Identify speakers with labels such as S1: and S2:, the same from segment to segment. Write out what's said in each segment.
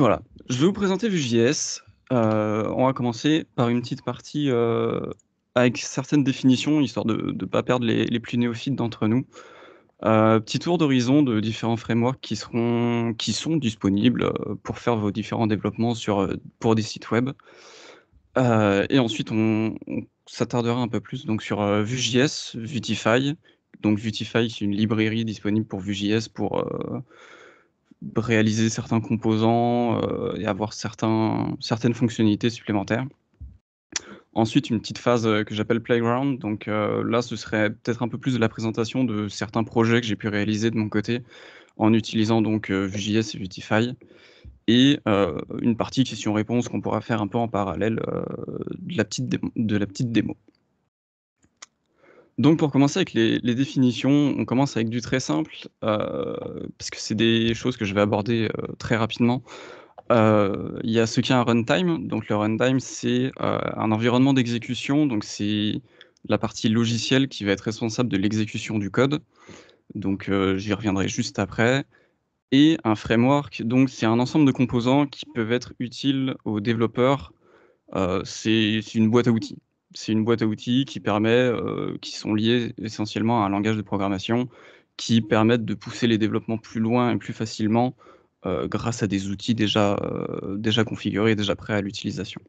S1: Voilà, je vais vous présenter Vue.js. On va commencer par une petite partie avec certaines définitions, histoire de ne pas perdre les plus néophytes d'entre nous. Petit tour d'horizon de différents frameworks qui sont disponibles pour faire vos différents développements pour des sites web. Et ensuite, on s'attardera un peu plus donc, sur Vue.js, Vuetify. Donc Vuetify, c'est une librairie disponible pour Vue.js pour réaliser certains composants et avoir certaines fonctionnalités supplémentaires. Ensuite, une petite phase que j'appelle Playground. Donc là, ce serait peut-être un peu plus de la présentation de certains projets que j'ai pu réaliser de mon côté en utilisant donc Vue.js et Vuetify. Et une partie question-réponse qu'on pourra faire un peu en parallèle de la petite démo. Donc pour commencer avec les définitions, on commence avec du très simple, parce que c'est des choses que je vais aborder très rapidement. Il y a ce qu'est un runtime. Donc le runtime, c'est un environnement d'exécution. Donc c'est la partie logicielle qui va être responsable de l'exécution du code. Donc j'y reviendrai juste après. Et un framework, donc c'est un ensemble de composants qui peuvent être utiles aux développeurs. C'est une boîte à outils. C'est une boîte à outils qui sont liés essentiellement à un langage de programmation, qui permettent de pousser les développements plus loin et plus facilement grâce à des outils déjà configurés et déjà prêts à l'utilisation.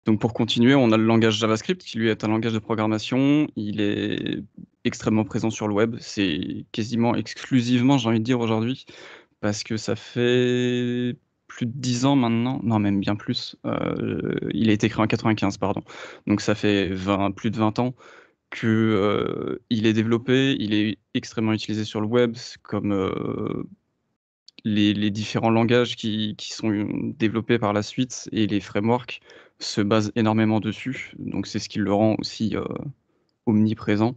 S1: Donc pour continuer, on a le langage JavaScript qui lui est un langage de programmation. Il est extrêmement présent sur le web. C'est quasiment exclusivement, j'ai envie de dire aujourd'hui, parce que ça fait plus de 10 ans maintenant, non même bien plus. Il a été créé en 95, pardon. Donc ça fait plus de 20 ans que il est développé. Il est extrêmement utilisé sur le web, comme les différents langages qui sont développés par la suite et les frameworks se basent énormément dessus. Donc c'est ce qui le rend aussi omniprésent.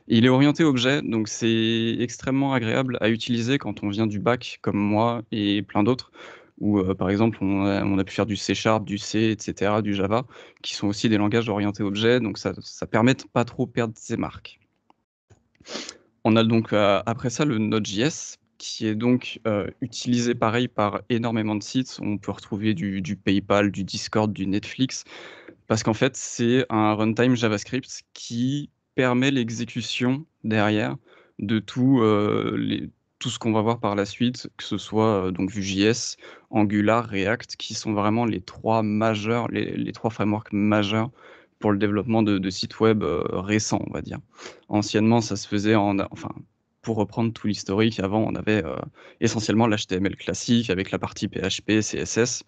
S1: Et il est orienté objet, donc c'est extrêmement agréable à utiliser quand on vient du bac comme moi et plein d'autres, où par exemple on a pu faire du C#, du C, etc., du Java, qui sont aussi des langages orientés objet, donc ça permet de pas trop perdre ses marques. On a donc après ça le Node.js, qui est donc utilisé pareil par énormément de sites. On peut retrouver du PayPal, du Discord, du Netflix, parce qu'en fait c'est un runtime JavaScript qui permet l'exécution derrière de tout ce qu'on va voir par la suite, que ce soit donc Vue.js, Angular, React, qui sont vraiment les trois majeurs, les trois frameworks majeurs pour le développement de sites web récents, on va dire. Anciennement, ça se faisait enfin, pour reprendre tout l'historique, avant, on avait essentiellement l'HTML classique avec la partie PHP, CSS,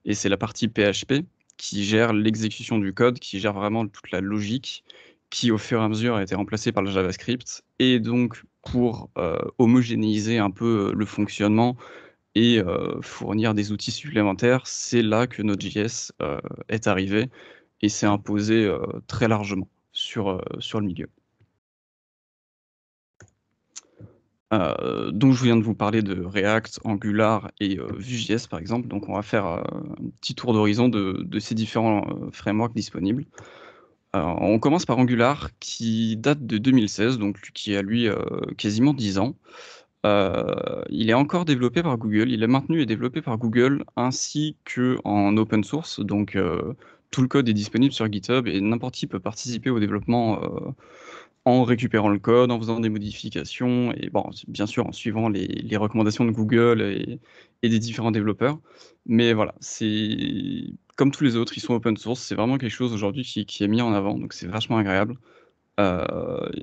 S1: et c'est la partie PHP qui gère l'exécution du code, qui gère vraiment toute la logique, qui au fur et à mesure a été remplacée par le JavaScript, et donc pour homogénéiser un peu le fonctionnement et fournir des outils supplémentaires, c'est là que Node.js est arrivé et s'est imposé très largement sur le milieu. Donc je viens de vous parler de React, Angular et Vue.js par exemple. Donc on va faire un petit tour d'horizon de ces différents frameworks disponibles. On commence par Angular qui date de 2016, donc qui a lui quasiment 10 ans. Il est encore développé par Google, il est maintenu et développé par Google ainsi qu'en open source. Donc tout le code est disponible sur GitHub et n'importe qui peut participer au développement en récupérant le code, en faisant des modifications, et bon, bien sûr en suivant les recommandations de Google et des différents développeurs. Mais voilà, c'est comme tous les autres, ils sont open source, c'est vraiment quelque chose aujourd'hui qui est mis en avant, donc c'est vachement agréable. Il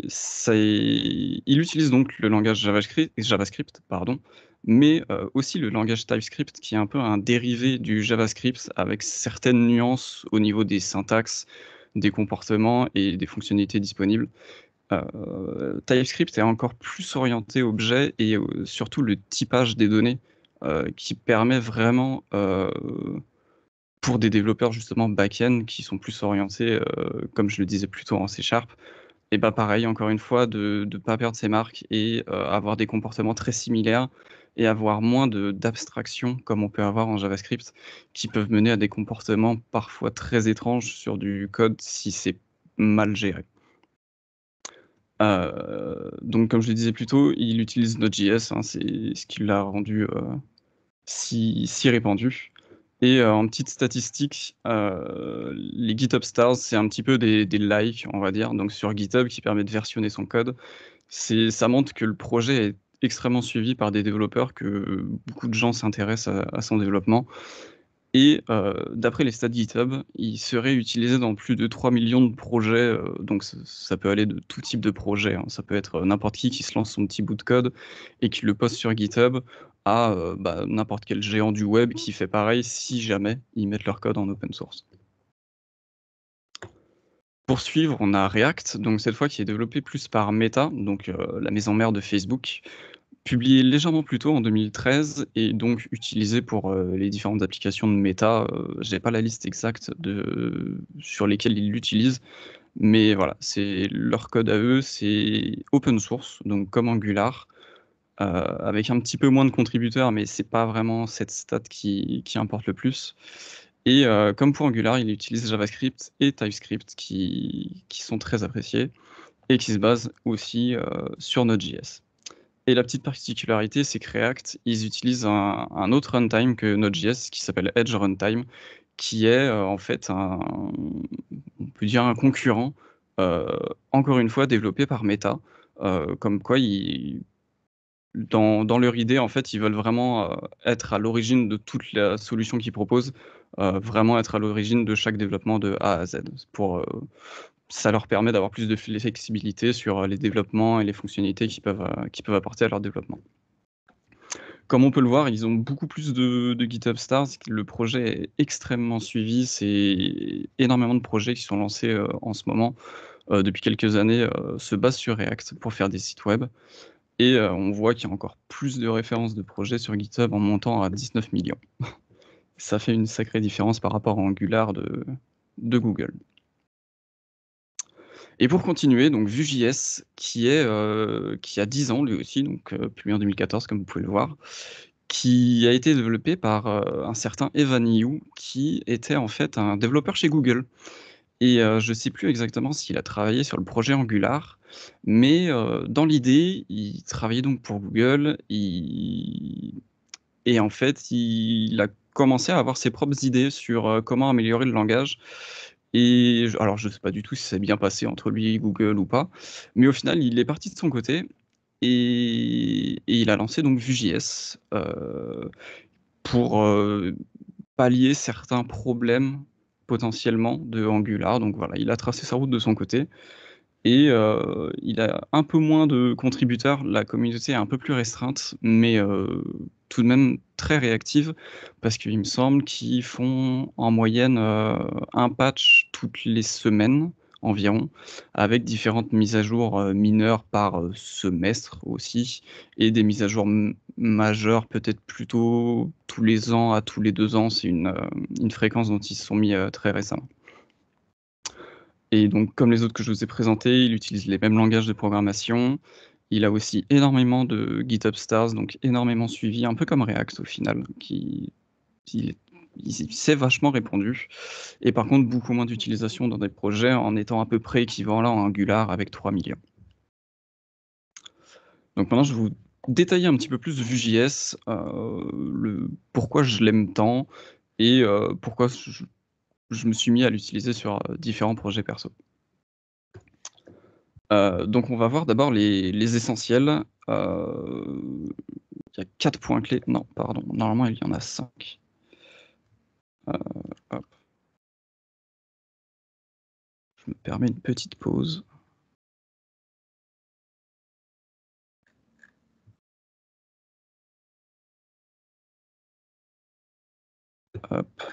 S1: utilise donc le langage JavaScript, pardon, mais aussi le langage TypeScript, qui est un peu un dérivé du JavaScript avec certaines nuances au niveau des syntaxes, des comportements et des fonctionnalités disponibles. TypeScript est encore plus orienté objet et surtout le typage des données qui permet vraiment, pour des développeurs justement back-end qui sont plus orientés, comme je le disais plus tôt en C#, et bah pareil, encore une fois, de ne pas perdre ses marques et avoir des comportements très similaires et avoir moins d'abstraction comme on peut avoir en JavaScript, qui peuvent mener à des comportements parfois très étranges sur du code si c'est mal géré. Donc comme je le disais plus tôt, il utilise Node.js, hein, c'est ce qui l'a rendu si répandu. Et en petite statistique, les GitHub Stars, c'est un petit peu des likes, on va dire, donc sur GitHub qui permet de versionner son code. Ça montre que le projet est extrêmement suivi par des développeurs, que beaucoup de gens s'intéressent à son développement. Et d'après les stats GitHub, il serait utilisé dans plus de 3 millions de projets, donc ça peut aller de tout type de projet, hein. Ça peut être n'importe qui se lance son petit bout de code et qui le poste sur GitHub à n'importe quel géant du web qui fait pareil si jamais ils mettent leur code en open source. Pour suivre, on a React, donc cette fois qui est développé plus par Meta, donc la maison mère de Facebook. Publié légèrement plus tôt en 2013 et donc utilisé pour, les différentes applications de Meta, j'ai pas la liste exacte sur lesquelles ils l'utilisent, mais voilà, c'est leur code à eux, c'est open source, donc comme Angular, avec un petit peu moins de contributeurs, mais c'est pas vraiment cette stat qui importe le plus. Et comme pour Angular, il utilise JavaScript et TypeScript qui sont très appréciés et qui se basent aussi, sur Node.js. Et la petite particularité, c'est que React, ils utilisent un autre runtime que Node.js qui s'appelle Edge Runtime, qui est en fait on peut dire un concurrent, euh, encore une fois développé par Meta. Comme quoi, dans leur idée, en fait, ils veulent vraiment être à l'origine de toute la solution qu'ils proposent, vraiment être à l'origine de chaque développement de A à Z. Ça leur permet d'avoir plus de flexibilité sur les développements et les fonctionnalités qu'ils peuvent apporter à leur développement. Comme on peut le voir, ils ont beaucoup plus de GitHub Stars. Le projet est extrêmement suivi. C'est énormément de projets qui sont lancés en ce moment, depuis quelques années, se basent sur React pour faire des sites web. Et on voit qu'il y a encore plus de références de projets sur GitHub en montant à 19 millions. Ça fait une sacrée différence par rapport à Angular de Google. Et pour continuer, donc Vue.js, qui a 10 ans lui aussi, donc publié en 2014 comme vous pouvez le voir, qui a été développé par un certain Evan You, qui était en fait un développeur chez Google. Et je ne sais plus exactement s'il a travaillé sur le projet Angular, mais dans l'idée, il travaillait donc pour Google. Et en fait, il a commencé à avoir ses propres idées sur comment améliorer le langage. Et alors, je ne sais pas du tout si ça s'est bien passé entre lui et Google ou pas, mais au final, il est parti de son côté et il a lancé donc Vue.js pour pallier certains problèmes potentiellement de Angular. Donc voilà, il a tracé sa route de son côté et il a un peu moins de contributeurs. La communauté est un peu plus restreinte, mais tout de même très réactive parce qu'il me semble qu'ils font en moyenne un patch toutes les semaines environ, avec différentes mises à jour mineures par semestre aussi, et des mises à jour majeures peut-être plutôt tous les ans à tous les 2 ans. C'est une fréquence dont ils se sont mis très récemment. Et donc, comme les autres que je vous ai présentés, il utilise les mêmes langages de programmation. Il a aussi énormément de GitHub Stars, donc énormément suivi, un peu comme React au final, qui il s'est vachement répandu. Et par contre, beaucoup moins d'utilisation dans des projets en étant à peu près équivalent à Angular avec 3 millions. Donc maintenant, je vais vous détailler un petit peu plus de Vue.js, pourquoi je l'aime tant et pourquoi je me suis mis à l'utiliser sur différents projets perso. Donc on va voir d'abord les essentiels. Il y a 4 points clés. Non, pardon, normalement il y en a 5. Hop. Je me permets une petite pause. Hop.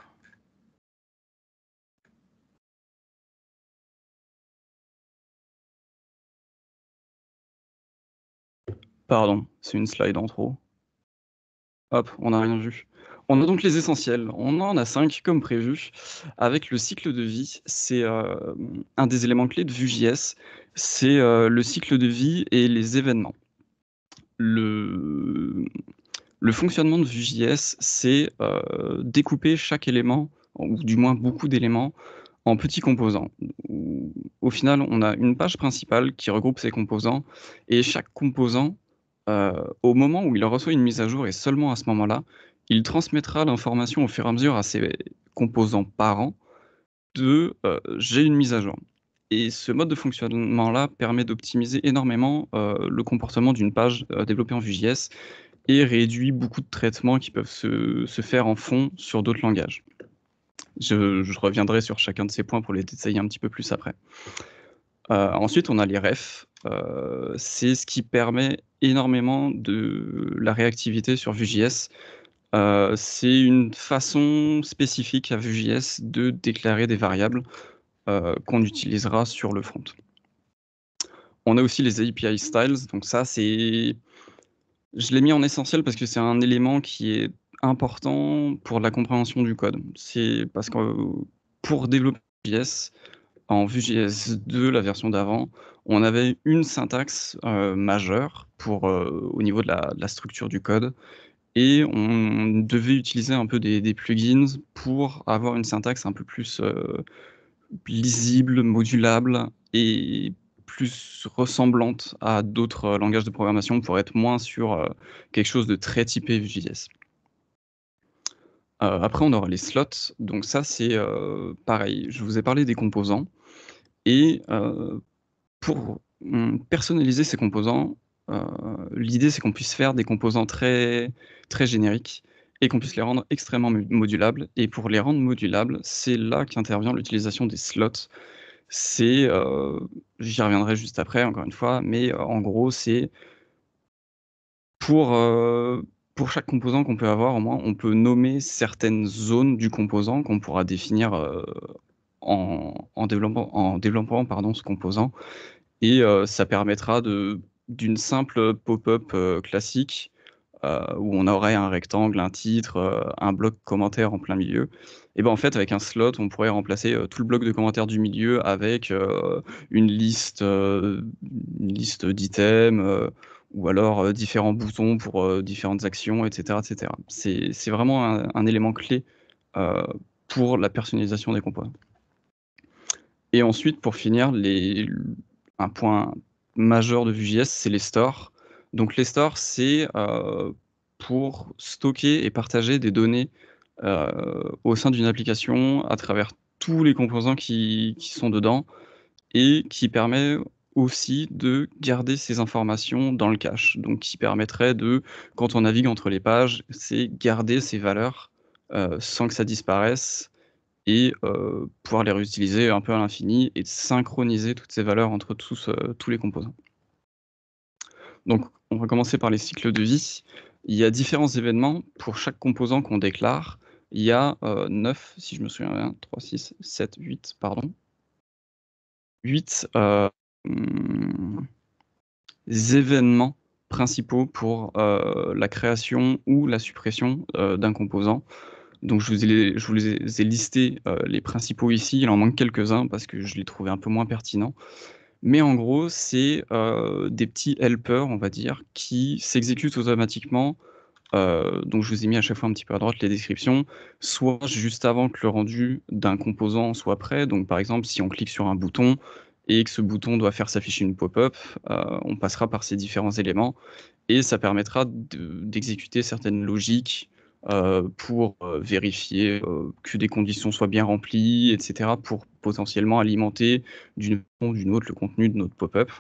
S1: Pardon, c'est une slide en trop. Hop, on n'a rien vu. On a donc les essentiels. On en a 5 comme prévu. Avec le cycle de vie, c'est un des éléments clés de Vue.js. C'est le cycle de vie et les événements. Le, le fonctionnement de Vue.js, c'est découper chaque élément, ou du moins beaucoup d'éléments, en petits composants. Au final, on a une page principale qui regroupe ces composants, et chaque composant, au moment où il reçoit une mise à jour, et seulement à ce moment-là, il transmettra l'information au fur et à mesure à ses composants parents de, «J'ai une mise à jour» et ce mode de fonctionnement-là permet d'optimiser énormément, le comportement d'une page, développée en Vue.js et réduit beaucoup de traitements qui peuvent se faire en fond sur d'autres langages. Je reviendrai sur chacun de ces points pour les détailler un petit peu plus après. Ensuite, on a les refs, c'est ce qui permet énormément de la réactivité sur Vue.js. C'est une façon spécifique à Vue.js de déclarer des variables, qu'on utilisera sur le front. On a aussi les API styles, donc ça c'est je l'ai mis en essentiel parce que c'est un élément qui est important pour la compréhension du code. C'est parce que pour développer Vue.js, en Vue.js 2, la version d'avant, on avait une syntaxe, majeure pour, au niveau de la structure du code et on devait utiliser un peu des plugins pour avoir une syntaxe un peu plus, lisible, modulable et plus ressemblante à d'autres, langages de programmation pour être moins sur, quelque chose de très typé Vue.js. Après on aura les slots, donc ça c'est, pareil, je vous ai parlé des composants et pour, personnaliser ces composants, l'idée c'est qu'on puisse faire des composants très très génériques et qu'on puisse les rendre extrêmement modulables et pour les rendre modulables, c'est là qu'intervient l'utilisation des slots. C'est, j'y reviendrai juste après encore une fois, mais, en gros, c'est pour, pour chaque composant qu'on peut avoir, au moins, on peut nommer certaines zones du composant qu'on pourra définir, en développant, pardon, ce composant et ça permettra d'une simple pop-up, classique, où on aurait un rectangle, un titre, un bloc commentaire en plein milieu et ben, en fait, avec un slot, on pourrait remplacer, tout le bloc de commentaires du milieu avec, une liste d'items, ou alors, différents boutons pour, différentes actions et cetera et cetera. C'est vraiment un élément clé, heu, pour la personnalisation des composants. Et ensuite, pour finir, un point majeur de Vue.js, c'est les stores. Donc les stores, c'est, pour stocker et partager des données, au sein d'une application à travers tous les composants qui sont dedans et qui permet aussi de garder ces informations dans le cache. Donc qui permettrait de, quand on navigue entre les pages, c'est garder ces valeurs, sans que ça disparaisse et pouvoir les réutiliser un peu à l'infini et de synchroniser toutes ces valeurs entre tous les composants. Donc on va commencer par les cycles de vie. Il y a différents événements pour chaque composant qu'on déclare. Il y a, 9 si je me souviens bien, 3, 6, 7, 8 pardon. 8 événements principaux pour, la création ou la suppression, d'un composant. Donc je vous les ai listés, les principaux ici, il en manque quelques-uns parce que je les trouvais un peu moins pertinents. Mais en gros, c'est, des petits helpers, on va dire, qui s'exécutent automatiquement, donc je vous ai mis à chaque fois un petit peu à droite les descriptions, soit juste avant que le rendu d'un composant soit prêt. Donc par exemple, si on clique sur un bouton et que ce bouton doit faire s'afficher une pop-up, on passera par ces différents éléments et ça permettra d'exécuter certaines logiques, pour, vérifier, que des conditions soient bien remplies et cetera, pour potentiellement alimenter d'une façon ou d'une autre le contenu de notre pop-up.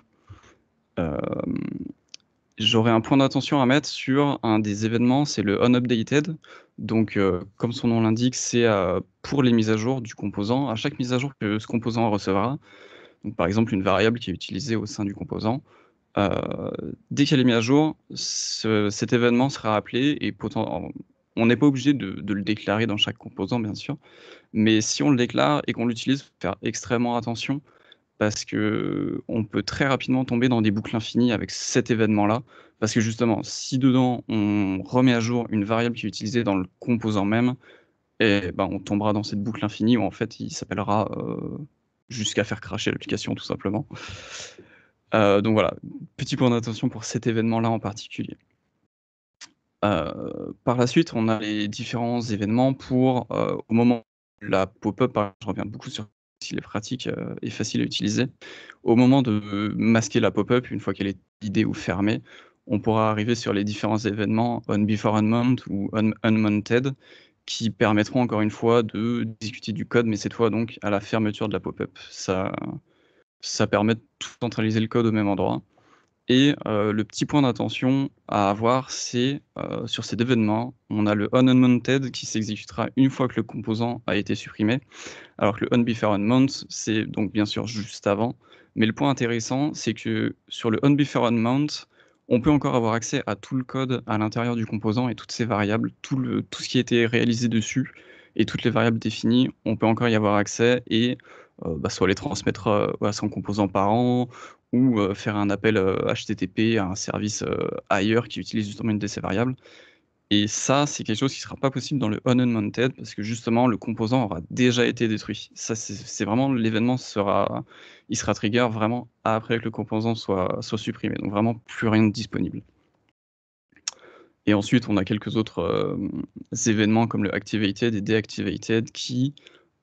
S1: Hem, J'aurais un point d'attention à mettre sur un des événements, c'est le onUpdated. Donc, comme son nom l'indique, c'est, pour les mises à jour du composant. À chaque mise à jour que ce composant recevra, donc par exemple une variable qui est utilisée au sein du composant, Heu, dès qu'elle est mise à jour, cet événement sera appelé et on n'est pas obligé de le déclarer dans chaque composant, bien sûr, mais si on le déclare et qu'on l'utilise, faut faire extrêmement attention parce qu'on peut très rapidement tomber dans des boucles infinies avec cet événement-là. Parce que justement, si dedans on remet à jour une variable qui est utilisée dans le composant même et ben, on tombera dans cette boucle infinie où en fait il s'appellera, jusqu'à faire crasher l'application tout simplement. Donc voilà, petit point d'attention pour cet événement-là en particulier. Par la suite, on a les différents événements pour, au moment de la pop-up, je reviens beaucoup sur s'il est pratique, et facile à utiliser. Au moment de masquer la pop-up, une fois qu'elle est validée ou fermée, on pourra arriver sur les différents événements on before unmount ou unmounted qui permettront encore une fois d'exécuter du code, mais cette fois donc à la fermeture de la pop-up. Ça permet de tout centraliser le code au même endroit. Et le petit point d'attention à avoir, c'est sur cet événement, on a le onUnmounted qui s'exécutera une fois que le composant a été supprimé, alors que le onBeforeUnmount, c'est donc bien sûr juste avant. Mais le point intéressant, c'est que sur le onBeforeUnmount, on peut encore avoir accès à tout le code à l'intérieur du composant et toutes ses variables, tout ce qui a été réalisé dessus et toutes les variables définies, on peut encore y avoir accès et soit les transmettre à son composant parent ou faire un appel HTTP à un service ailleurs qui utilise justement une de ces variables. Et ça, c'est quelque chose qui sera pas possible dans le onUnmounted parce que justement le composant aura déjà été détruit. Ça, c'est vraiment l'événement il sera trigger vraiment après que le composant soit supprimé. Donc vraiment plus rien de disponible. Et ensuite, on a quelques autres événements comme le activated et deactivated qui,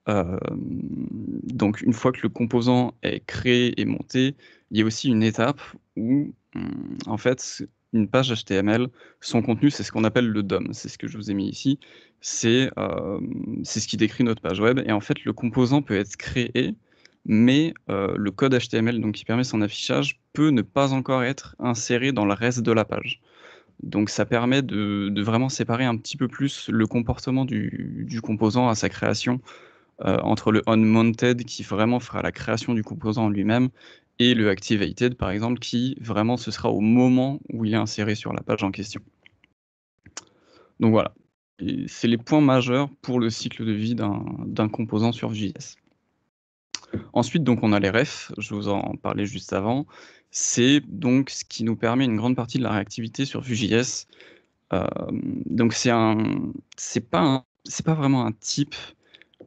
S1: donc une fois que le composant est créé et monté, il y a aussi une étape où, en fait, une page HTML, son contenu, c'est ce qu'on appelle le DOM. C'est ce que je vous ai mis ici. C'est ce qui décrit notre page web. Et en fait, le composant peut être créé, mais le code HTML donc, qui permet son affichage peut ne pas encore être inséré dans le reste de la page. Donc ça permet de vraiment séparer un petit peu plus le comportement du composant à sa création entre le onMounted qui vraiment fera la création du composant en lui-même et le activated par exemple qui vraiment ce sera au moment où il est inséré sur la page en question. Donc voilà, c'est les points majeurs pour le cycle de vie d'un composant sur Vue.js. Ensuite, donc, on a les refs, je vous en parlais juste avant. C'est donc ce qui nous permet une grande partie de la réactivité sur Vue.js. Donc c'est pas vraiment un type,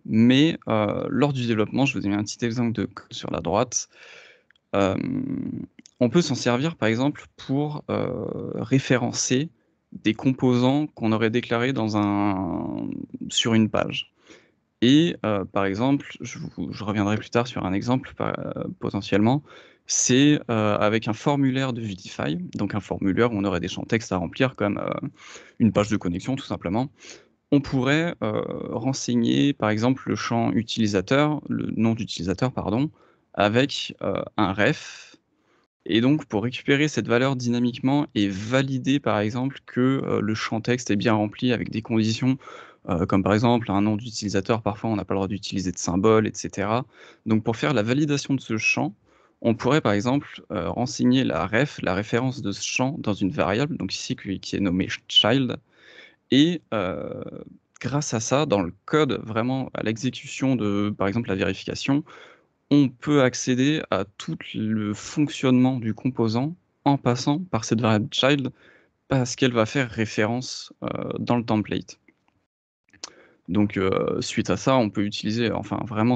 S1: mais lors du développement, je vous ai mis un petit exemple de code sur la droite. On peut s'en servir par exemple pour référencer des composants qu'on aurait déclarés sur une page. Et par exemple, je reviendrai plus tard sur un exemple potentiellement, c'est avec un formulaire de Vuetify, donc un formulaire où on aurait des champs texte à remplir comme une page de connexion tout simplement. On pourrait renseigner par exemple le champ utilisateur, le nom d'utilisateur pardon, avec un ref. Et donc pour récupérer cette valeur dynamiquement et valider par exemple que le champ texte est bien rempli avec des conditions comme par exemple un nom d'utilisateur, parfois on n'a pas le droit d'utiliser de symbole, etc. Donc pour faire la validation de ce champ, on pourrait par exemple renseigner la référence de ce champ dans une variable, donc ici qui est nommée child, et grâce à ça, dans le code, vraiment à l'exécution de, par exemple, la vérification, on peut accéder à tout le fonctionnement du composant en passant par cette variable child parce qu'elle va faire référence dans le template. Donc, suite à ça, on peut utiliser, enfin, vraiment,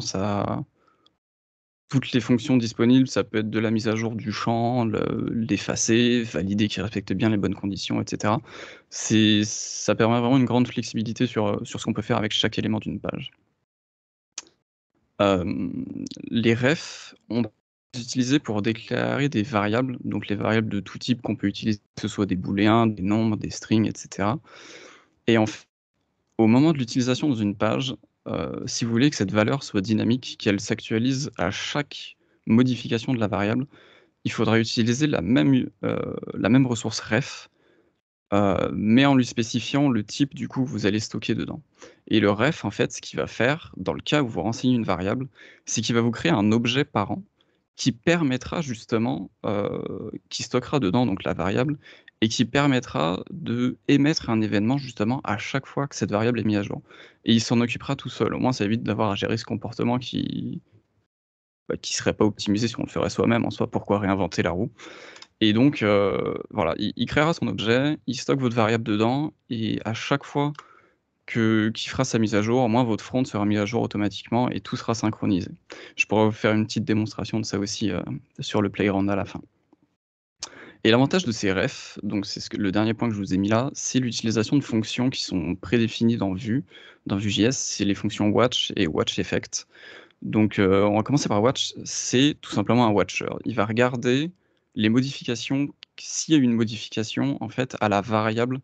S1: toutes les fonctions disponibles. Ça peut être de la mise à jour du champ, l'effacer, valider qu'il respecte bien les bonnes conditions, etc. Ça permet vraiment une grande flexibilité sur ce qu'on peut faire avec chaque élément d'une page. Les refs, on peut les utiliser pour déclarer des variables, donc les variables de tout type qu'on peut utiliser, que ce soit des booléens, des nombres, des strings, etc. Et au moment de l'utilisation dans une page, si vous voulez que cette valeur soit dynamique, qu'elle s'actualise à chaque modification de la variable, il faudra utiliser la même ressource ref, mais en lui spécifiant le type du coup que vous allez stocker dedans. Et le ref, en fait, ce qu'il va faire, dans le cas où vous renseignez une variable, c'est qu'il va vous créer un objet parent qui permettra justement, qui stockera dedans donc la variable et qui permettra d'émettre un événement justement à chaque fois que cette variable est mise à jour. Et il s'en occupera tout seul. Au moins, ça évite d'avoir à gérer ce comportement qui serait pas optimisé si on le ferait soi-même. En soi, pourquoi réinventer la roue? Et donc, voilà, il créera son objet, il stocke votre variable dedans et à chaque fois qu'il fera sa mise à jour, au moins votre front sera mis à jour automatiquement et tout sera synchronisé. Je pourrais vous faire une petite démonstration de ça aussi sur le playground à la fin. Et l'avantage de ces refs, donc c'est le dernier point que je vous ai mis là, c'est l'utilisation de fonctions qui sont prédéfinies dans Vue.js, c'est les fonctions watch et watch effect. Donc on va commencer par watch, c'est tout simplement un watcher. Il va regarder les modifications, s'il y a une modification, en fait, à la variable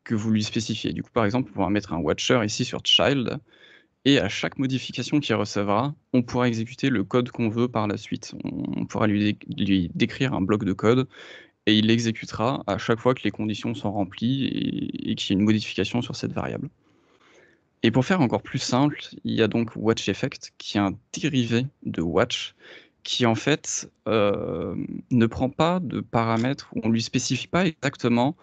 S1: que vous lui spécifiez. Du coup, par exemple, on pourra mettre un watcher ici sur child et à chaque modification qu'il recevra, on pourra exécuter le code qu'on veut par la suite. On pourra lui décrire un bloc de code et il l'exécutera à chaque fois que les conditions sont remplies et qu'il y a une modification sur cette variable. Et pour faire encore plus simple, il y a donc watch effect qui est un dérivé de watch qui en fait ne prend pas de paramètres où on lui spécifie pas exactement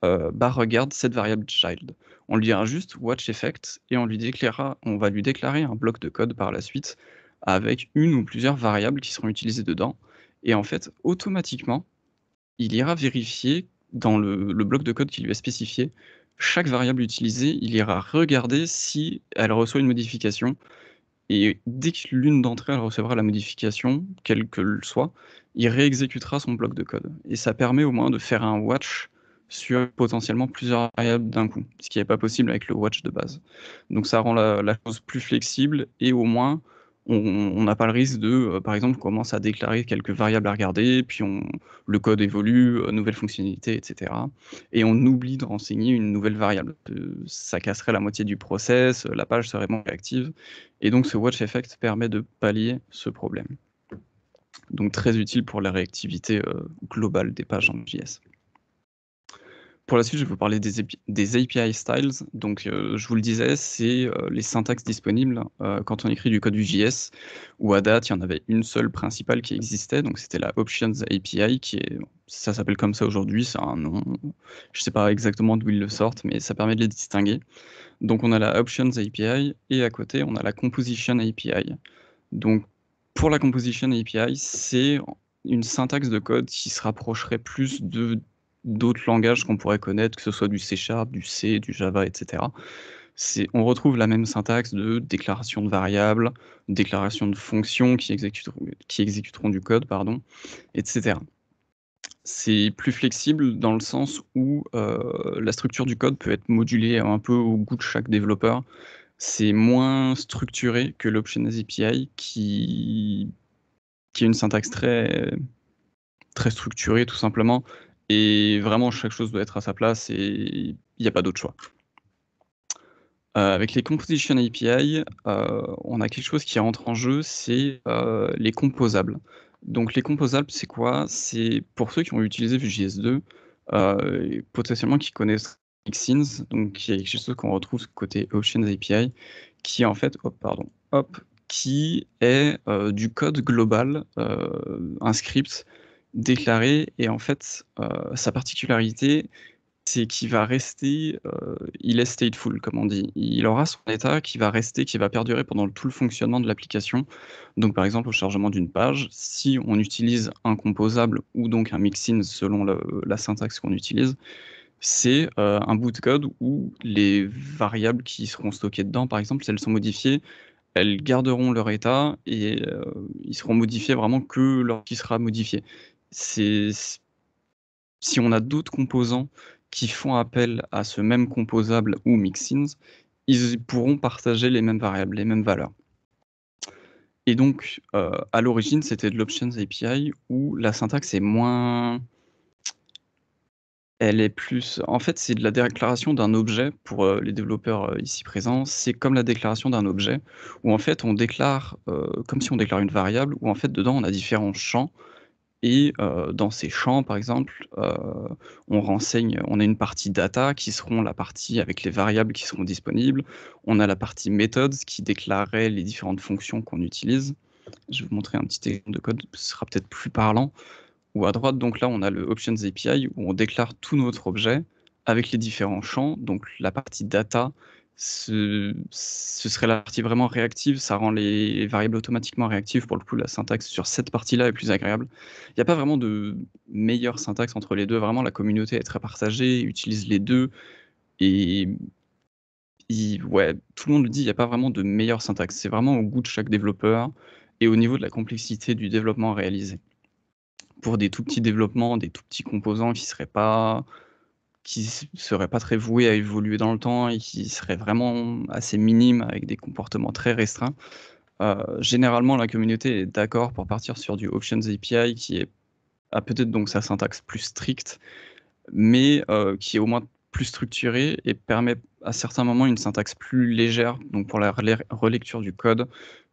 S1: bah regarde cette variable child. On lui dira juste watch effect et on va lui déclarer un bloc de code par la suite avec une ou plusieurs variables qui seront utilisées dedans. Et en fait, automatiquement, il ira vérifier dans le bloc de code qui lui est spécifié chaque variable utilisée, il ira regarder si elle reçoit une modification et dès que l'une d'entre elles recevra la modification, quelle qu'elle soit, il réexécutera son bloc de code. Et ça permet au moins de faire un watch sur potentiellement plusieurs variables d'un coup, ce qui n'est pas possible avec le watch de base. Donc ça rend la chose plus flexible et au moins on n'a pas le risque de, par exemple, commence à déclarer quelques variables à regarder, puis le code évolue, nouvelle fonctionnalité, etc. Et on oublie de renseigner une nouvelle variable. Ça casserait la moitié du process, la page serait moins réactive. Et donc ce watch effect permet de pallier ce problème. Donc très utile pour la réactivité globale des pages en JS. Pour la suite, je vais vous parler des API styles. Donc, je vous le disais, c'est les syntaxes disponibles quand on écrit du code Vue.js, où à date, il y en avait une seule principale qui existait, donc c'était la Options API, ça s'appelle comme ça aujourd'hui, c'est un nom. Je ne sais pas exactement d'où ils le sortent, mais ça permet de les distinguer. Donc, on a la Options API, et à côté, on a la Composition API. Donc, pour la Composition API, c'est une syntaxe de code qui se rapprocherait plus d'autres langages qu'on pourrait connaître, que ce soit du C#, du C, du Java, etc. On retrouve la même syntaxe de déclaration de variables, déclaration de fonctions qui exécuteront du code, pardon, etc. C'est plus flexible dans le sens où la structure du code peut être modulée un peu au goût de chaque développeur. C'est moins structuré que l'Options API qui est une syntaxe très structurée tout simplement. Et vraiment, chaque chose doit être à sa place et il n'y a pas d'autre choix. Avec les Composition API, on a quelque chose qui rentre en jeu, c'est les composables. Donc les composables, c'est quoi? C'est pour ceux qui ont utilisé Vue.js 2, potentiellement qui connaissent Mixins, donc qui est quelque chose qu'on retrouve côté Options API, qui est en fait, qui est du code global, un script déclaré et en fait, sa particularité, c'est qu'il va rester, il est stateful comme on dit. Il aura son état qui va rester, qui va perdurer pendant tout le fonctionnement de l'application. Donc par exemple, au chargement d'une page, si on utilise un composable ou donc un mixin selon la syntaxe qu'on utilise, c'est un bout de code où les variables qui seront stockées dedans, par exemple, si elles sont modifiées, elles garderont leur état et ils seront modifiés vraiment que lorsqu'il sera modifié. C'est Si on a d'autres composants qui font appel à ce même composable ou mixins, ils pourront partager les mêmes variables, les mêmes valeurs. Et donc, à l'origine, c'était de l'Options API où la syntaxe est moins... Elle est plus... En fait, c'est de la déclaration d'un objet pour les développeurs ici présents. C'est comme la déclaration d'un objet où en fait, on déclare, comme si on déclare une variable, où en fait, dedans, on a différents champs. Et dans ces champs, par exemple, on a une partie data qui seront la partie avec les variables qui seront disponibles. On a la partie methods qui déclarerait les différentes fonctions qu'on utilise. Je vais vous montrer un petit exemple de code, ce sera peut-être plus parlant. Ou à droite, donc là, on a le Options API où on déclare tout notre objet avec les différents champs. Donc la partie data, ce serait la partie vraiment réactive, ça rend les variables automatiquement réactives. Pour le coup, la syntaxe sur cette partie-là est plus agréable. Il n'y a pas vraiment de meilleure syntaxe entre les deux. Vraiment, la communauté est très partagée, utilise les deux. Et ouais, tout le monde le dit, il n'y a pas vraiment de meilleure syntaxe. C'est vraiment au goût de chaque développeur et au niveau de la complexité du développement réalisé. Pour des tout petits développements, des tout petits composants qui seraient pas très voués à évoluer dans le temps et qui seraient vraiment assez minimes avec des comportements très restreints. Généralement, la communauté est d'accord pour partir sur du Options API qui est a peut-être donc sa syntaxe plus stricte, mais qui est au moins plus structurée et permet à certains moments une syntaxe plus légère. Donc pour la relecture du code,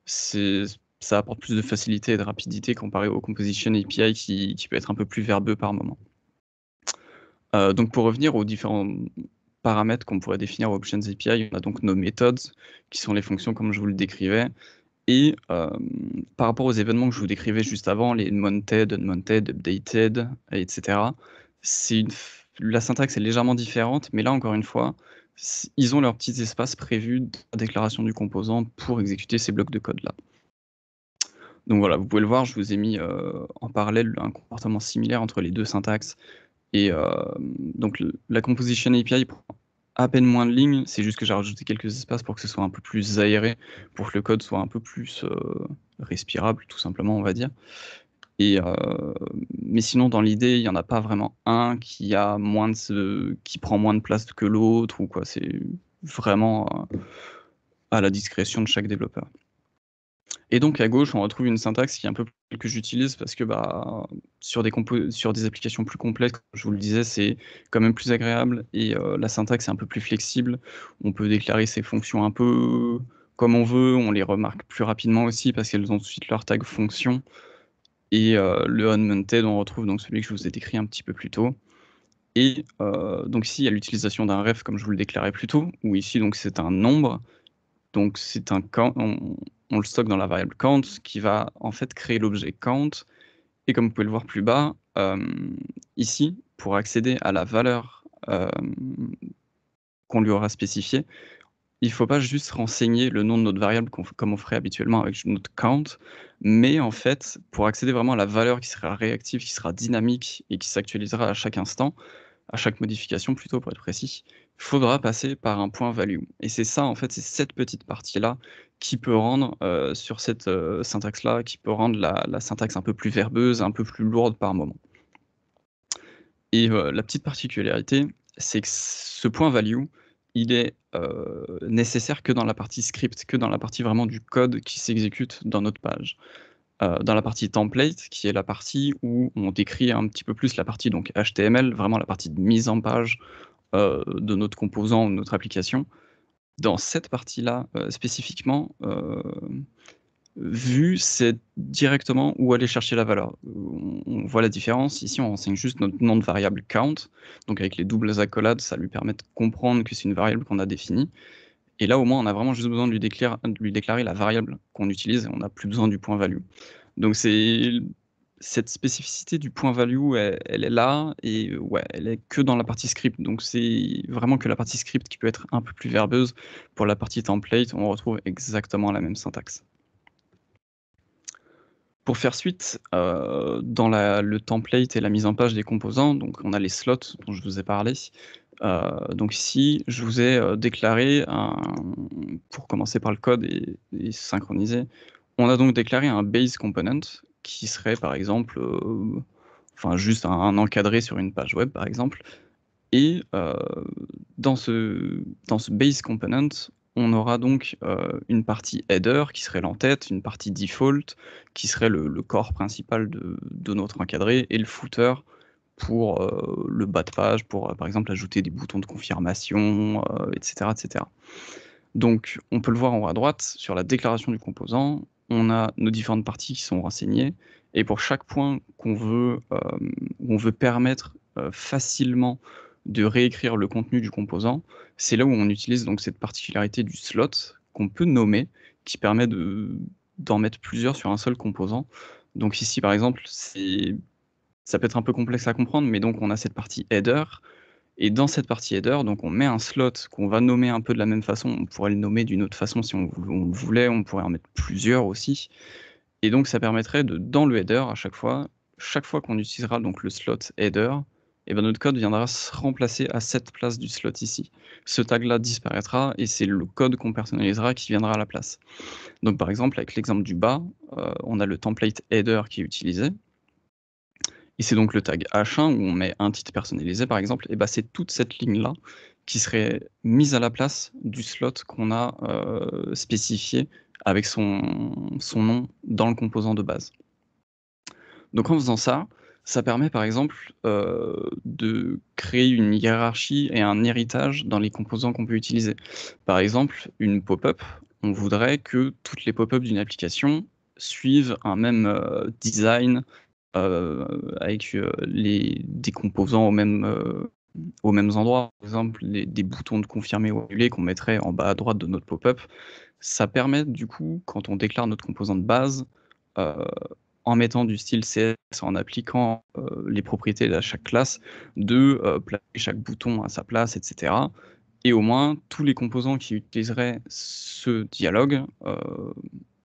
S1: c'est ça apporte plus de facilité et de rapidité comparé au Composition API qui peut être un peu plus verbeux par moment. Donc pour revenir aux différents paramètres qu'on pourrait définir aux Options API, on a donc nos méthodes, qui sont les fonctions comme je vous le décrivais. Et par rapport aux événements que je vous décrivais juste avant, les mounted, unmounted, updated, etc., la syntaxe est légèrement différente, mais là encore une fois, ils ont leurs petits espaces prévus dans la déclaration du composant pour exécuter ces blocs de code-là. Donc voilà, vous pouvez le voir, je vous ai mis en parallèle un comportement similaire entre les deux syntaxes. Et donc la Composition API prend à peine moins de lignes, c'est juste que j'ai rajouté quelques espaces pour que ce soit un peu plus aéré, pour que le code soit un peu plus respirable, tout simplement, on va dire. Et mais sinon, dans l'idée, il n'y en a pas vraiment un qui prend moins de place que l'autre ou quoi. C'est vraiment à la discrétion de chaque développeur. Et donc à gauche, on retrouve une syntaxe qui est un peu plus que j'utilise parce que sur des applications plus complexes, comme je vous le disais, c'est quand même plus agréable et la syntaxe est un peu plus flexible. On peut déclarer ces fonctions un peu comme on veut, on les remarque plus rapidement aussi parce qu'elles ont tout de suite leur tag fonction. Et le unmounted, on retrouve donc celui que je vous ai décrit un petit peu plus tôt. Et donc ici, il y a l'utilisation d'un ref comme je vous le déclarais plus tôt, où ici donc c'est un nombre. Donc c'est un count, on le stocke dans la variable count qui va en fait créer l'objet count. Et comme vous pouvez le voir plus bas, ici, pour accéder à la valeur qu'on lui aura spécifiée, il ne faut pas juste renseigner le nom de notre variable comme on ferait habituellement avec notre count, mais en fait, pour accéder vraiment à la valeur qui sera réactive, qui sera dynamique et qui s'actualisera à chaque instant, à chaque modification plutôt pour être précis, il faudra passer par un point value. Et c'est ça, en fait, c'est cette petite partie-là qui peut rendre, sur cette syntaxe-là, qui peut rendre la syntaxe un peu plus verbeuse, un peu plus lourde par moment. Et la petite particularité, c'est que ce point value, il est nécessaire que dans la partie script, que dans la partie vraiment du code qui s'exécute dans notre page. Dans la partie template, qui est la partie où on décrit un petit peu plus la partie donc HTML, vraiment la partie de mise en page de notre composant ou de notre application. Dans cette partie-là, spécifiquement, vue, c'est directement où aller chercher la valeur. On voit la différence. Ici, on renseigne juste notre nom de variable count. Donc avec les doubles accolades, ça lui permet de comprendre que c'est une variable qu'on a définie. Et là, au moins, on a vraiment juste besoin de lui déclarer la variable qu'on utilise et on n'a plus besoin du point value. Donc cette spécificité du point value, elle est là et ouais, elle est que dans la partie script. Donc c'est vraiment que la partie script qui peut être un peu plus verbeuse. Pour la partie template, on retrouve exactement la même syntaxe. Pour faire suite, dans le template et la mise en page des composants, donc on a les slots dont je vous ai parlé. Donc ici, je vous ai déclaré pour commencer par le code et synchroniser, on a donc déclaré un base component qui serait par exemple, enfin juste un encadré sur une page web par exemple. Et dans ce base component, on aura donc une partie header qui serait l'entête, une partie default qui serait le corps principal de notre encadré et le footer pour le bas de page, pour par exemple ajouter des boutons de confirmation, etc., etc. Donc on peut le voir en haut à droite, sur la déclaration du composant, on a nos différentes parties qui sont renseignées et pour chaque point qu'on veut, où on veut permettre facilement de réécrire le contenu du composant, c'est là où on utilise donc cette particularité du slot qu'on peut nommer, qui permet d'en mettre plusieurs sur un seul composant. Donc ici par exemple, ça peut être un peu complexe à comprendre, mais donc on a cette partie header, et dans cette partie header, donc on met un slot qu'on va nommer un peu de la même façon. On pourrait le nommer d'une autre façon si on le voulait, on pourrait en mettre plusieurs aussi. Et donc ça permettrait dans le header, à chaque fois qu'on utilisera donc le slot header, et ben notre code viendra se remplacer à cette place du slot ici. Ce tag-là disparaîtra et c'est le code qu'on personnalisera qui viendra à la place. Donc par exemple, avec l'exemple du bas, on a le template header qui est utilisé. Et c'est donc le tag H1 où on met un titre personnalisé par exemple, et bah, c'est toute cette ligne-là qui serait mise à la place du slot qu'on a spécifié avec son nom dans le composant de base. Donc en faisant ça, Ça permet par exemple, de créer une hiérarchie et un héritage dans les composants qu'on peut utiliser. Par exemple, une pop-up, on voudrait que toutes les pop-up d'une application suivent un même, design, avec, les des composants aux mêmes endroits. Par exemple, des boutons de confirmer ou annuler qu'on mettrait en bas à droite de notre pop-up. Ça permet du coup, quand on déclare notre composant de base, heu, en mettant du style CSS, en appliquant, les propriétés à chaque classe, de, placer chaque bouton à sa place et cetera, et au moins tous les composants qui utiliseraient ce dialogue,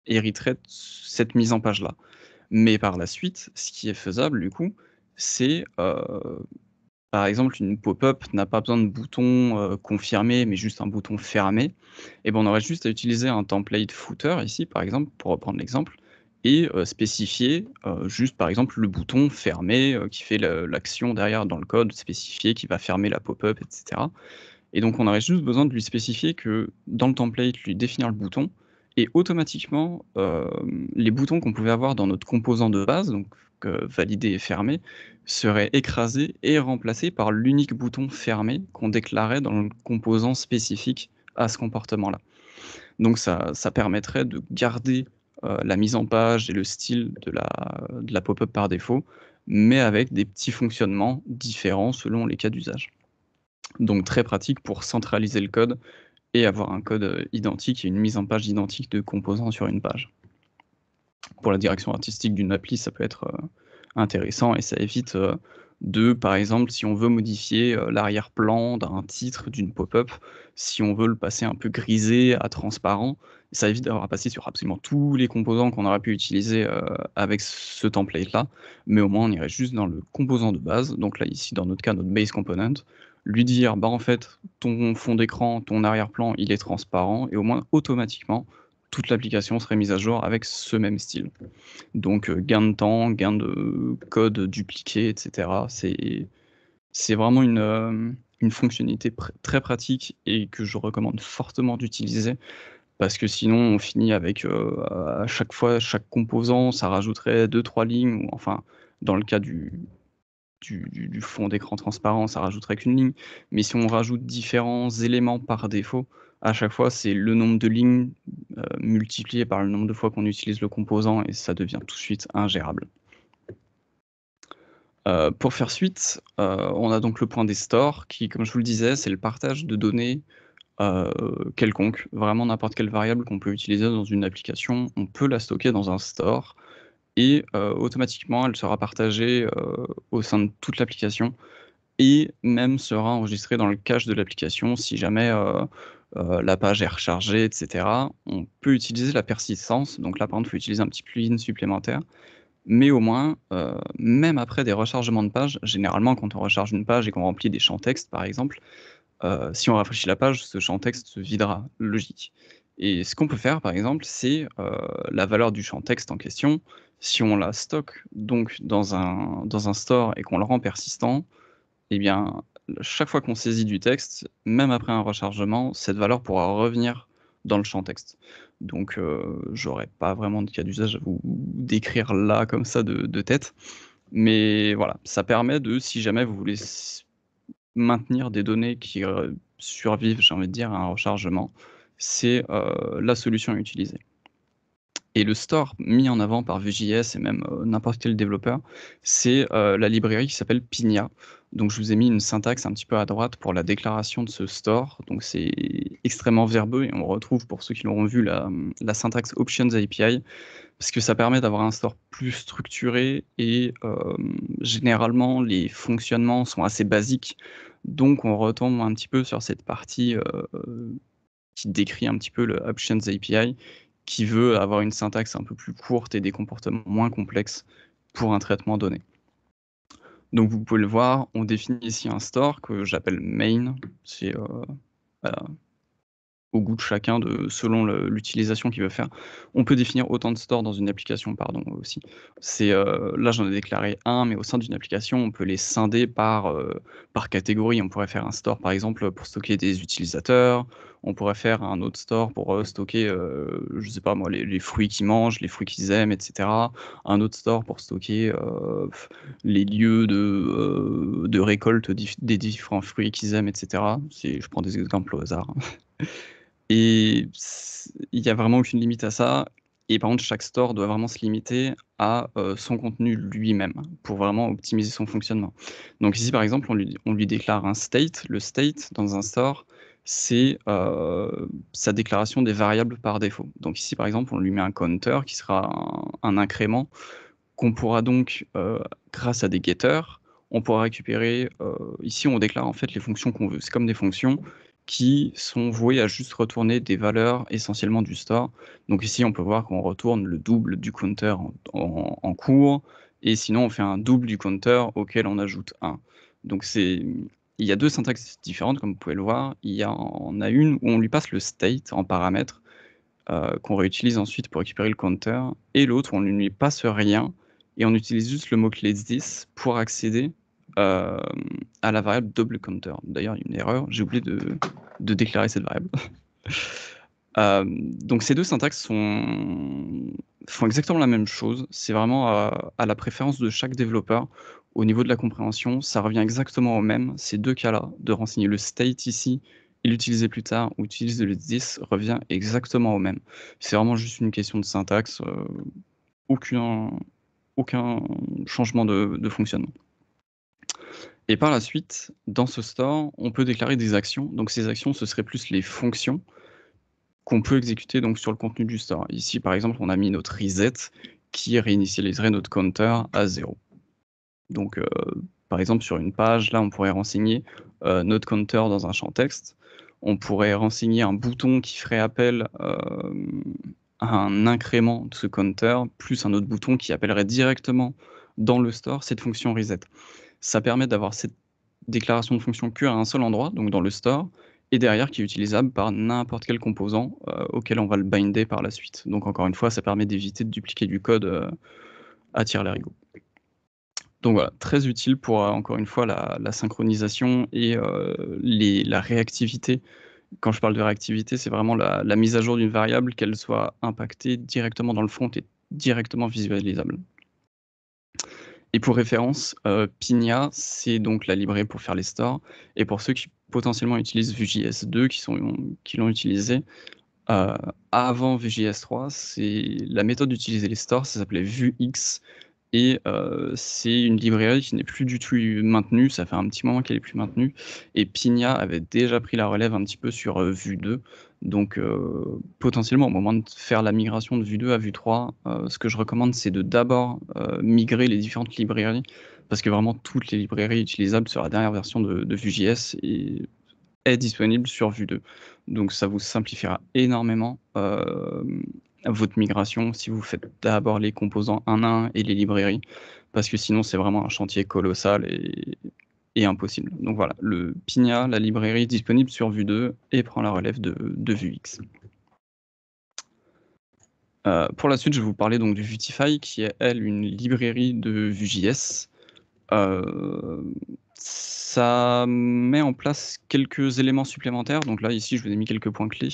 S1: hériteraient de cette mise en page-là. Mais par la suite, ce qui est faisable du coup, c'est, par exemple, une pop-up n'a pas besoin de bouton, confirmer, mais juste un bouton fermé, et ben, on aurait juste à utiliser un template footer ici, par exemple, pour reprendre l'exemple, et spécifier, juste, par exemple, le bouton fermé, qui fait l'action derrière dans le code, spécifier qui va fermer la pop-up et cetera, et donc on aurait juste besoin de lui spécifier que dans le template, lui définir le bouton, et automatiquement, les boutons qu'on pouvait avoir dans notre composant de base, donc validé et fermé, seraient écrasés et remplacés par l'unique bouton fermé qu'on déclarait dans le composant spécifique à ce comportement-là. Donc ça permettrait de garder, la mise en page et le style de la pop-up par défaut, mais avec des petits fonctionnements différents selon les cas d'usage. Donc très pratique pour centraliser le code et avoir un code, identique et une mise en page identique de composants sur une page. Pour la direction artistique d'une appli, ça peut être, intéressant, et ça évite, de par exemple, si on veut modifier, l'arrière-plan d'un titre, d'une pop-up, si on veut le passer un peu grisé à transparent, ça évite d'avoir à passer sur absolument tous les composants qu'on aurait pu utiliser, avec ce template-là, mais au moins on irait juste dans le composant de base, donc là ici dans notre cas, notre base component, lui dire: «Bah, en fait, ton fond d'écran, ton arrière-plan, il est transparent», et au moins automatiquement, toute l'application serait mise à jour avec ce même style. Donc gain de temps, gain de code dupliqué et cetera. C'est vraiment une fonctionnalité très pratique et que je recommande fortement d'utiliser, parce que sinon on finit avec, à chaque fois, chaque composant, ça rajouterait 2-3 lignes, ou enfin, dans le cas du fond d'écran transparent, ça rajouterait qu'une ligne. Mais si on rajoute différents éléments par défaut, à chaque fois, c'est le nombre de lignes, multiplié par le nombre de fois qu'on utilise le composant, et ça devient tout de suite ingérable. Pour faire suite, on a donc le point des stores qui, comme je vous le disais, c'est le partage de données, heu, quelconques. Vraiment n'importe quelle variable qu'on peut utiliser dans une application, on peut la stocker dans un store, et automatiquement elle sera partagée, au sein de toute l'application, et même sera enregistrée dans le cache de l'application si jamais, la page est rechargée et cetera. On peut utiliser la persistance, donc là, par exemple, il faut utiliser un petit plugin supplémentaire, mais au moins, même après des rechargements de pages, généralement quand on recharge une page et qu'on remplit des champs texte par exemple, si on rafraîchit la page, ce champ texte se videra, logique, et ce qu'on peut faire par exemple, c'est, la valeur du champ texte en question, si on la stocke donc dans un store et qu'on le rend persistant, eh bien, chaque fois qu'on saisit du texte, même après un rechargement, cette valeur pourra revenir dans le champ texte. Donc, j'aurais pas vraiment de cas d'usage à vous décrire là, comme ça, de tête. Mais voilà, ça permet de, si jamais vous voulez maintenir des données qui survivent, j'ai envie de dire, à un rechargement, c'est la solution à utiliser. Et le store mis en avant par Vue.js et même, n'importe quel développeur, c'est, la librairie qui s'appelle Pinia. Donc je vous ai mis une syntaxe un petit peu à droite pour la déclaration de ce store. Donc c'est extrêmement verbeux, et on retrouve, pour ceux qui l'auront vu, la syntaxe Options API, parce que ça permet d'avoir un store plus structuré, et généralement les fonctionnements sont assez basiques. Donc on retombe un petit peu sur cette partie, qui décrit un petit peu le Options API, qui veut avoir une syntaxe un peu plus courte et des comportements moins complexes pour un traitement donné. Donc vous pouvez le voir, on définit ici un store que j'appelle main. C'est, voilà, au goût de chacun selon l'utilisation qu'il veut faire. On peut définir autant de stores dans une application, pardon, aussi. Là, j'en ai déclaré un, mais au sein d'une application, on peut les scinder par catégorie. On pourrait faire un store, par exemple, pour stocker des utilisateurs. On pourrait faire un autre store pour stocker, je sais pas moi, les fruits qu'ils mangent, les fruits qu'ils aiment, etc. Un autre store pour stocker les lieux de récolte des différents fruits qu'ils aiment, etc. Je prends des exemples au hasard, hein. Et il y a vraiment aucune limite à ça. Et par contre, chaque store doit vraiment se limiter à son contenu lui-même pour vraiment optimiser son fonctionnement. Donc ici, par exemple, on lui déclare un state. Le state dans un store, c'est sa déclaration des variables par défaut. Donc ici, par exemple, on lui met un counter qui sera un incrément qu'on pourra donc, grâce à des getters, on pourra récupérer. Ici, on déclare en fait les fonctions qu'on veut. C'est comme des fonctions qui sont vouées à juste retourner des valeurs essentiellement du store. Donc ici, on peut voir qu'on retourne le double du counter en cours, et sinon on fait un double du counter auquel on ajoute 1. Donc il y a deux syntaxes différentes, comme vous pouvez le voir. Il y en a une où on lui passe le state en paramètre, qu'on réutilise ensuite pour récupérer le counter, et l'autre, on ne lui passe rien, et on utilise juste le mot-clé this pour accéder à la variable double counter. D'ailleurs, il y a une erreur, j'ai oublié de déclarer cette variable. Donc ces deux syntaxes font exactement la même chose. C'est vraiment à la préférence de chaque développeur. Au niveau de la compréhension, ça revient exactement au même. Ces deux cas-là, de renseigner le state ici et l'utiliser plus tard, ou utiliser le this, revient exactement au même. C'est vraiment juste une question de syntaxe, aucun changement de fonctionnement. Et par la suite, dans ce store, on peut déclarer des actions. Donc ces actions, ce seraient plus les fonctions qu'on peut exécuter donc sur le contenu du store. Ici, par exemple, on a mis notre reset qui réinitialiserait notre counter à 0. Donc, par exemple, sur une page, là, on pourrait renseigner notre counter dans un champ texte. On pourrait renseigner un bouton qui ferait appel à un incrément de ce counter, plus un autre bouton qui appellerait directement dans le store cette fonction reset. Ça permet d'avoir cette déclaration de fonction qu'à un seul endroit, donc dans le store, et derrière qui est utilisable par n'importe quel composant auquel on va le binder par la suite. Donc encore une fois, ça permet d'éviter de dupliquer du code à tire-larigot. Donc voilà, très utile pour encore une fois la synchronisation et la réactivité. Quand je parle de réactivité, c'est vraiment la mise à jour d'une variable, qu'elle soit impactée directement dans le front et directement visualisable. Et pour référence, Pinia, c'est donc la librairie pour faire les stores. Et pour ceux qui potentiellement utilisent Vue.js 2, qui l'ont utilisé, avant Vue.js 3, c'est la méthode d'utiliser les stores, ça s'appelait Vuex. Et c'est une librairie qui n'est plus du tout maintenue, ça fait un petit moment qu'elle est plus maintenue, et Pinia avait déjà pris la relève un petit peu sur Vue 2. Donc potentiellement, au moment de faire la migration de Vue 2 à Vue 3, ce que je recommande, c'est de d'abord migrer les différentes librairies, parce que vraiment toutes les librairies utilisables sur la dernière version de Vue.js est disponible sur Vue 2. Donc ça vous simplifiera énormément votre migration si vous faites d'abord les composants un à un et les librairies, parce que sinon c'est vraiment un chantier colossal et impossible. Donc voilà, le Pinia, la librairie disponible sur Vue 2 et prend la relève de Vuex. Pour la suite, je vais vous parler donc du Vuetify, qui est, elle, une librairie de Vue.js. Ça met en place quelques éléments supplémentaires. Donc là, ici, je vous ai mis quelques points clés.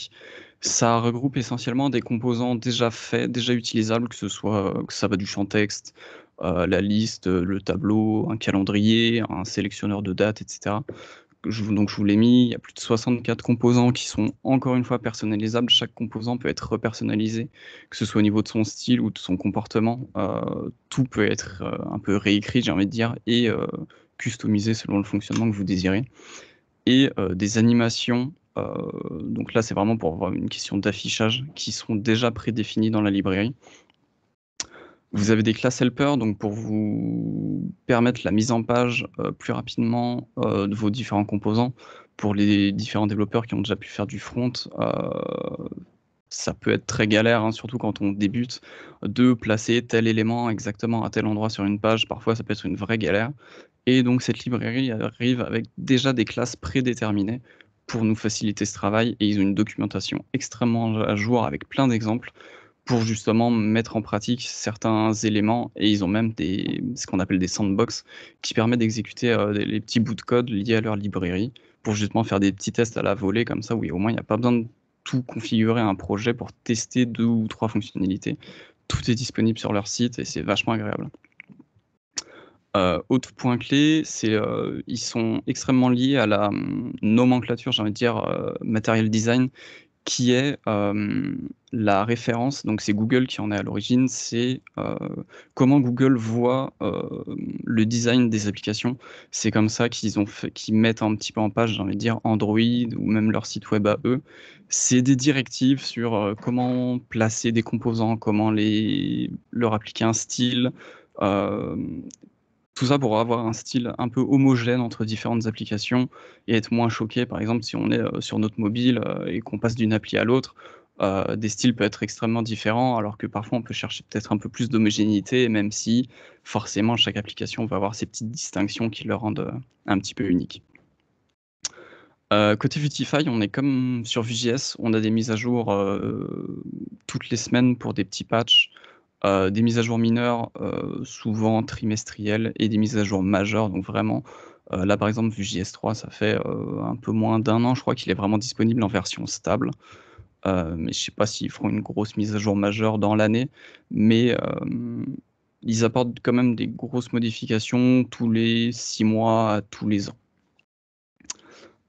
S1: Ça regroupe essentiellement des composants déjà faits, déjà utilisables, que ça va du champ texte, la liste, le tableau, un calendrier, un sélectionneur de dates, etc. Donc je vous l'ai mis, il y a plus de 64 composants qui sont encore une fois personnalisables. Chaque composant peut être repersonnalisé, que ce soit au niveau de son style ou de son comportement. Tout peut être un peu réécrit, j'ai envie de dire, et customisé selon le fonctionnement que vous désirez. Et des animations, donc là c'est vraiment pour avoir une question d'affichage, qui sont déjà prédéfinies dans la librairie. Vous avez des classes helper, donc pour vous permettre la mise en page plus rapidement de vos différents composants. Pour les différents développeurs qui ont déjà pu faire du front, ça peut être très galère, hein, surtout quand on débute, de placer tel élément exactement à tel endroit sur une page. Parfois, ça peut être une vraie galère. Et donc cette librairie arrive avec déjà des classes prédéterminées pour nous faciliter ce travail et ils ont une documentation extrêmement à jour avec plein d'exemples pour justement mettre en pratique certains éléments et ils ont même ce qu'on appelle des sandbox qui permettent d'exécuter les petits bouts de code liés à leur librairie pour justement faire des petits tests à la volée comme ça où au moins il n'y a pas besoin de tout configurer un projet pour tester 2 ou 3 fonctionnalités. Tout est disponible sur leur site et c'est vachement agréable. Autre point clé, c'est, ils sont extrêmement liés à la, nomenclature, j'ai envie de dire, material design qui est, la référence, donc c'est Google qui en est à l'origine, c'est, comment Google voit, le design des applications. C'est comme ça qu'ils mettent un petit peu en page, j'ai envie de dire, Android ou même leur site web à eux. C'est des directives sur, comment placer des composants, comment leur appliquer un style, hem tout ça pour avoir un style un peu homogène entre différentes applications et être moins choqué. Par exemple, si on est, sur notre mobile, et qu'on passe d'une appli à l'autre, des styles peuvent être extrêmement différents, alors que parfois on peut chercher peut-être un peu plus d'homogénéité, même si forcément chaque application va avoir ses petites distinctions qui le rendent, un petit peu unique. Côté Vuetify, on est comme sur Vue.js, on a des mises à jour, toutes les semaines pour des petits patchs, des mises à jour mineures, souvent trimestrielles et des mises à jour majeures, donc vraiment, là par exemple Vue.js 3 ça fait, un peu moins d'1 an je crois qu'il est vraiment disponible en version stable, mais je sais pas s'ils feront une grosse mise à jour majeure dans l'année, mais ils apportent quand même des grosses modifications tous les 6 mois à tous les ans.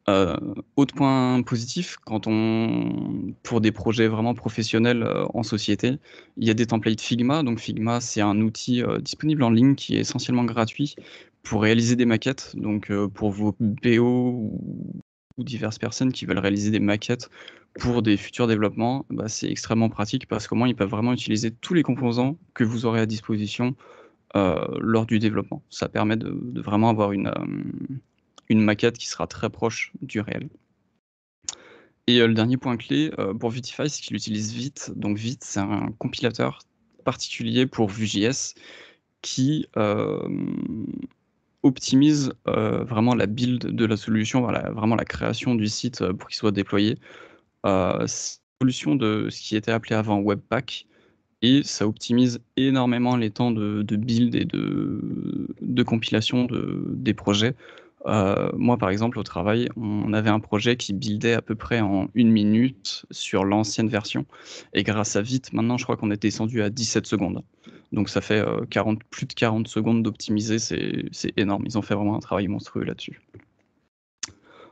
S1: Heu, Autre point positif, pour des projets vraiment professionnels, en société, il y a des templates Figma. Donc Figma, c'est un outil, disponible en ligne qui est essentiellement gratuit pour réaliser des maquettes. Donc, pour vos PO ou diverses personnes qui veulent réaliser des maquettes pour des futurs développements, bah, c'est extrêmement pratique parce qu'au moins ils peuvent vraiment utiliser tous les composants que vous aurez à disposition, lors du développement. Ça permet de vraiment avoir une maquette qui sera très proche du réel. Et le dernier point clé, pour Vuetify, c'est qu'il utilise Vite. Donc Vite, c'est un compilateur particulier pour Vue.js qui, optimise, vraiment la build de la solution, voilà, vraiment la création du site, pour qu'il soit déployé. C'est une solution de ce qui était appelé avant Webpack et ça optimise énormément les temps de build et de compilation des projets. Moi, par exemple, au travail, on avait un projet qui buildait à peu près en 1 minute sur l'ancienne version et grâce à Vite, maintenant, je crois qu'on est descendu à 17 secondes. Donc ça fait, plus de 40 secondes d'optimiser, c'est énorme. Ils ont fait vraiment un travail monstrueux là-dessus.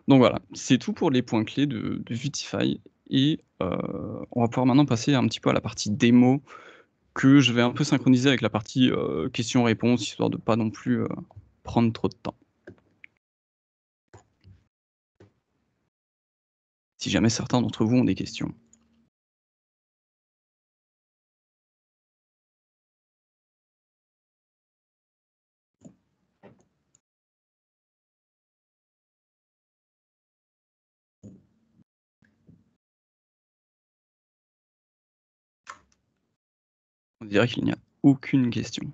S1: Donc voilà, c'est tout pour les points clés de Vuetify et on va pouvoir maintenant passer un petit peu à la partie démo que je vais un peu synchroniser avec la partie, questions-réponses, histoire de pas non plus, prendre trop de temps. Si jamais certains d'entre vous ont des questions. On dirait qu'il n'y a aucune question.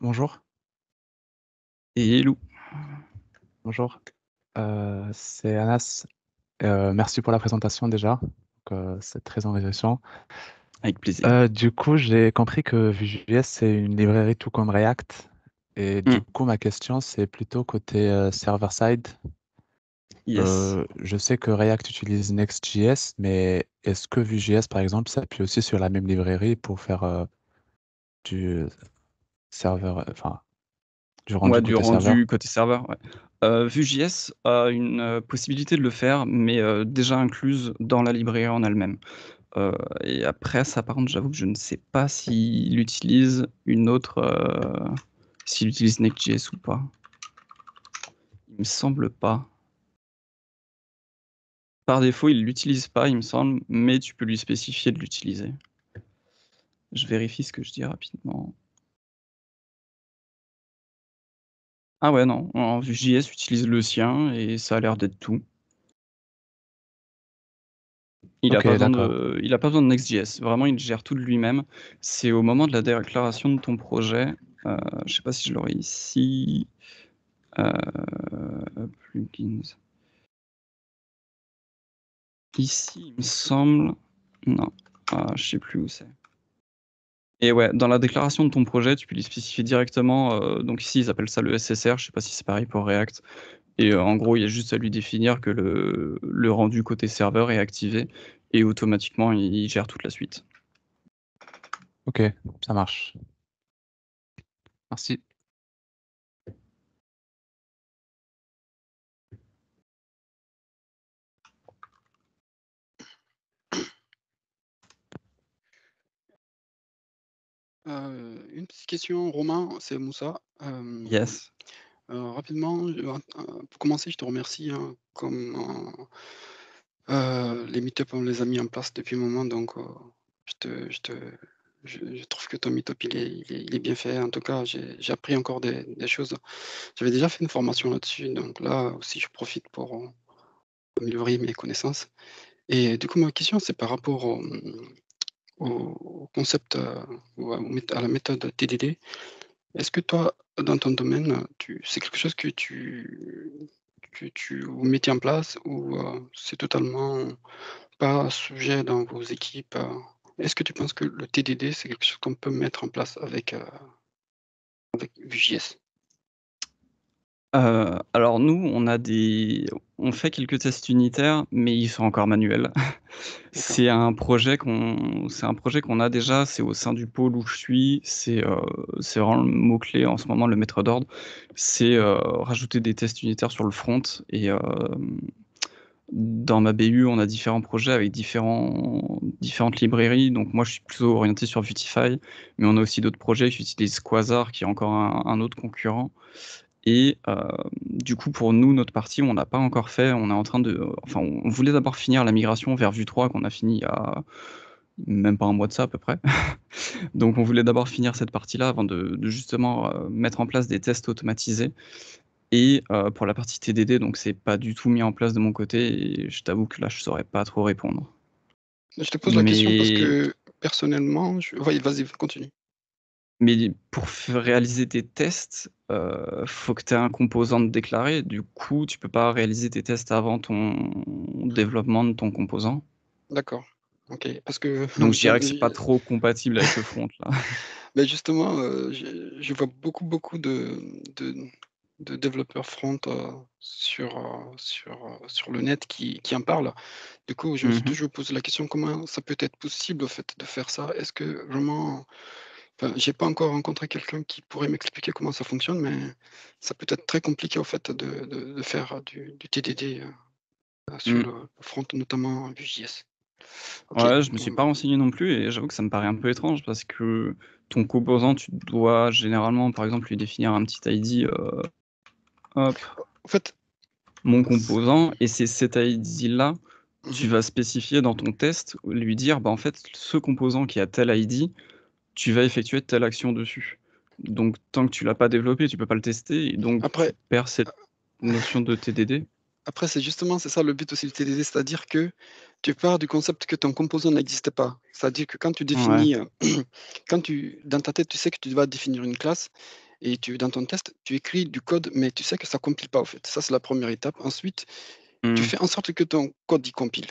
S2: Bonjour.
S1: Et hello,
S2: Bonjour. C'est Anas. Merci pour la présentation déjà. C'est très enrichissant.
S1: avec plaisir.
S2: Du coup, j'ai compris que Vue.js, c'est une librairie tout comme React. Et du
S1: Mmh,
S2: coup, ma question, c'est plutôt côté server-side.
S1: yes.
S2: Je sais que React utilise Next.js, mais est-ce que Vue.js, par exemple, s'appuie aussi sur la même librairie pour faire du serveur, enfin, du rendu
S1: Ouais, du
S2: côté serveur?
S1: rendu côté serveur, ouais. Vue.js a une, possibilité de le faire, mais, déjà incluse dans la librairie en elle-même. Heu et après ça, par contre, j'avoue que je ne sais pas s'il utilise s'il utilise Next.js ou pas. Il me semble pas. Par défaut, il l'utilise pas, il me semble, mais tu peux lui spécifier de l'utiliser. Je vérifie ce que je dis rapidement. Ah ouais, non, en Vue.js utilise le sien et ça a l'air d'être tout.
S2: Ok, d'accord.
S1: Il a pas besoin de Next.js. Vraiment, il gère tout de lui-même. C'est au moment de la déclaration de ton projet, je sais pas si je l'aurai ici, heu, plugins. Ici, il me semble... Non, je sais plus où c'est. Et ouais, dans la déclaration de ton projet, tu peux lui spécifier directement, donc ici, ils appellent ça le SSR, je sais pas si c'est pareil pour React. Et en gros, il y a juste à lui définir que le rendu côté serveur est activé et automatiquement, il gère toute la suite.
S2: Ok, ça marche. Merci.
S3: Une petite question, Romain, c'est Moussa.
S1: Yes.
S3: Rapidement, pour commencer, je te remercie, hein, les meet-up, on les a mis en place depuis un moment, donc je te je te je trouve que ton meet-up, il est bien fait. En tout cas, j'ai appris encore des choses. J'avais déjà fait une formation là-dessus, donc là aussi, je profite pour, améliorer mes connaissances et du coup, ma question, c'est par rapport au concept, ou à la méthode TDD. Est-ce que toi, dans ton domaine, c'est quelque chose que tu vous mettez en place ou c'est totalement pas sujet dans vos équipes? Est-ce que tu penses que le TDD, c'est quelque chose qu'on peut mettre en place avec Vue.js?
S1: Alors nous, on fait quelques tests unitaires, mais ils sont encore manuels.
S3: D'accord,
S1: C'est un projet qu'on a déjà, c'est au sein du pôle où je suis, c'est vraiment le mot-clé en ce moment, le maître d'ordre. C'est, rajouter des tests unitaires sur le front et dans ma BU, on a différents projets avec différentes librairies. Donc moi, je suis plutôt orienté sur Vuetify, mais on a aussi d'autres projets qui utilisent Quasar, qui est encore un autre concurrent. Et du coup, pour nous, notre partie, on n'a pas encore fait. On est en train de, enfin, on voulait d'abord finir la migration vers Vue 3 qu'on a fini il y a même pas un mois de ça à peu près. Donc, on voulait d'abord finir cette partie-là avant de justement mettre en place des tests automatisés. Et pour la partie TDD, donc c'est pas du tout mis en place de mon côté. Et je t'avoue que là, je saurais pas trop répondre.
S3: je te pose la question parce
S1: Mais
S3: que personnellement, ouais, vas-y, continue.
S1: Mais pour réaliser tes tests, faut que tu aies un composant de déclaré. Du coup, tu peux pas réaliser tes tests avant ton développement de ton composant.
S3: D'accord, OK, parce que
S1: Donc je dirais que c'est pas trop compatible avec le front, là.
S3: beh, justement, je vois beaucoup de développeurs front, sur le net qui en parlent. Du coup, je me suis
S1: Mmh.
S3: toujours posé la question, comment ça peut être possible, au fait, de faire ça? Est-ce que vraiment enfin, j'ai pas encore rencontré quelqu'un qui pourrait m'expliquer comment ça fonctionne, mais ça peut être très compliqué, au fait, de faire du TDD, sur
S1: Mmh.
S3: le front, notamment Vue.js. OK,
S1: Ouais, je me suis pas renseigné non plus et j'avoue que ça me paraît un peu étrange parce que ton composant, tu dois généralement, par exemple, lui définir un petit ID, hop,
S3: en fait,
S1: mon
S3: c
S1: composant et c'est cet ID-là,
S3: mmh
S1: tu vas spécifier dans ton test, lui dire: «Bah, en fait, ce composant qui a tel ID, tu vas effectuer telle action dessus». Donc tant que tu l'as pas développé, tu peux pas le tester et donc tu
S3: Après
S1: perds cette notion de TDD.
S3: Après, c'est ça le but aussi du TDD, c'est-à-dire que tu pars du concept que ton composant n'existe pas. C'est-à-dire que quand tu
S1: Ouais.
S3: définis, quand tu dans ta tête, tu sais que tu vas définir une classe et dans ton test, tu écris du code, mais tu sais que ça compile pas, au fait. Ça, c'est la première étape. Ensuite, tu
S1: Mmh.
S3: fais en sorte que ton code, il compile.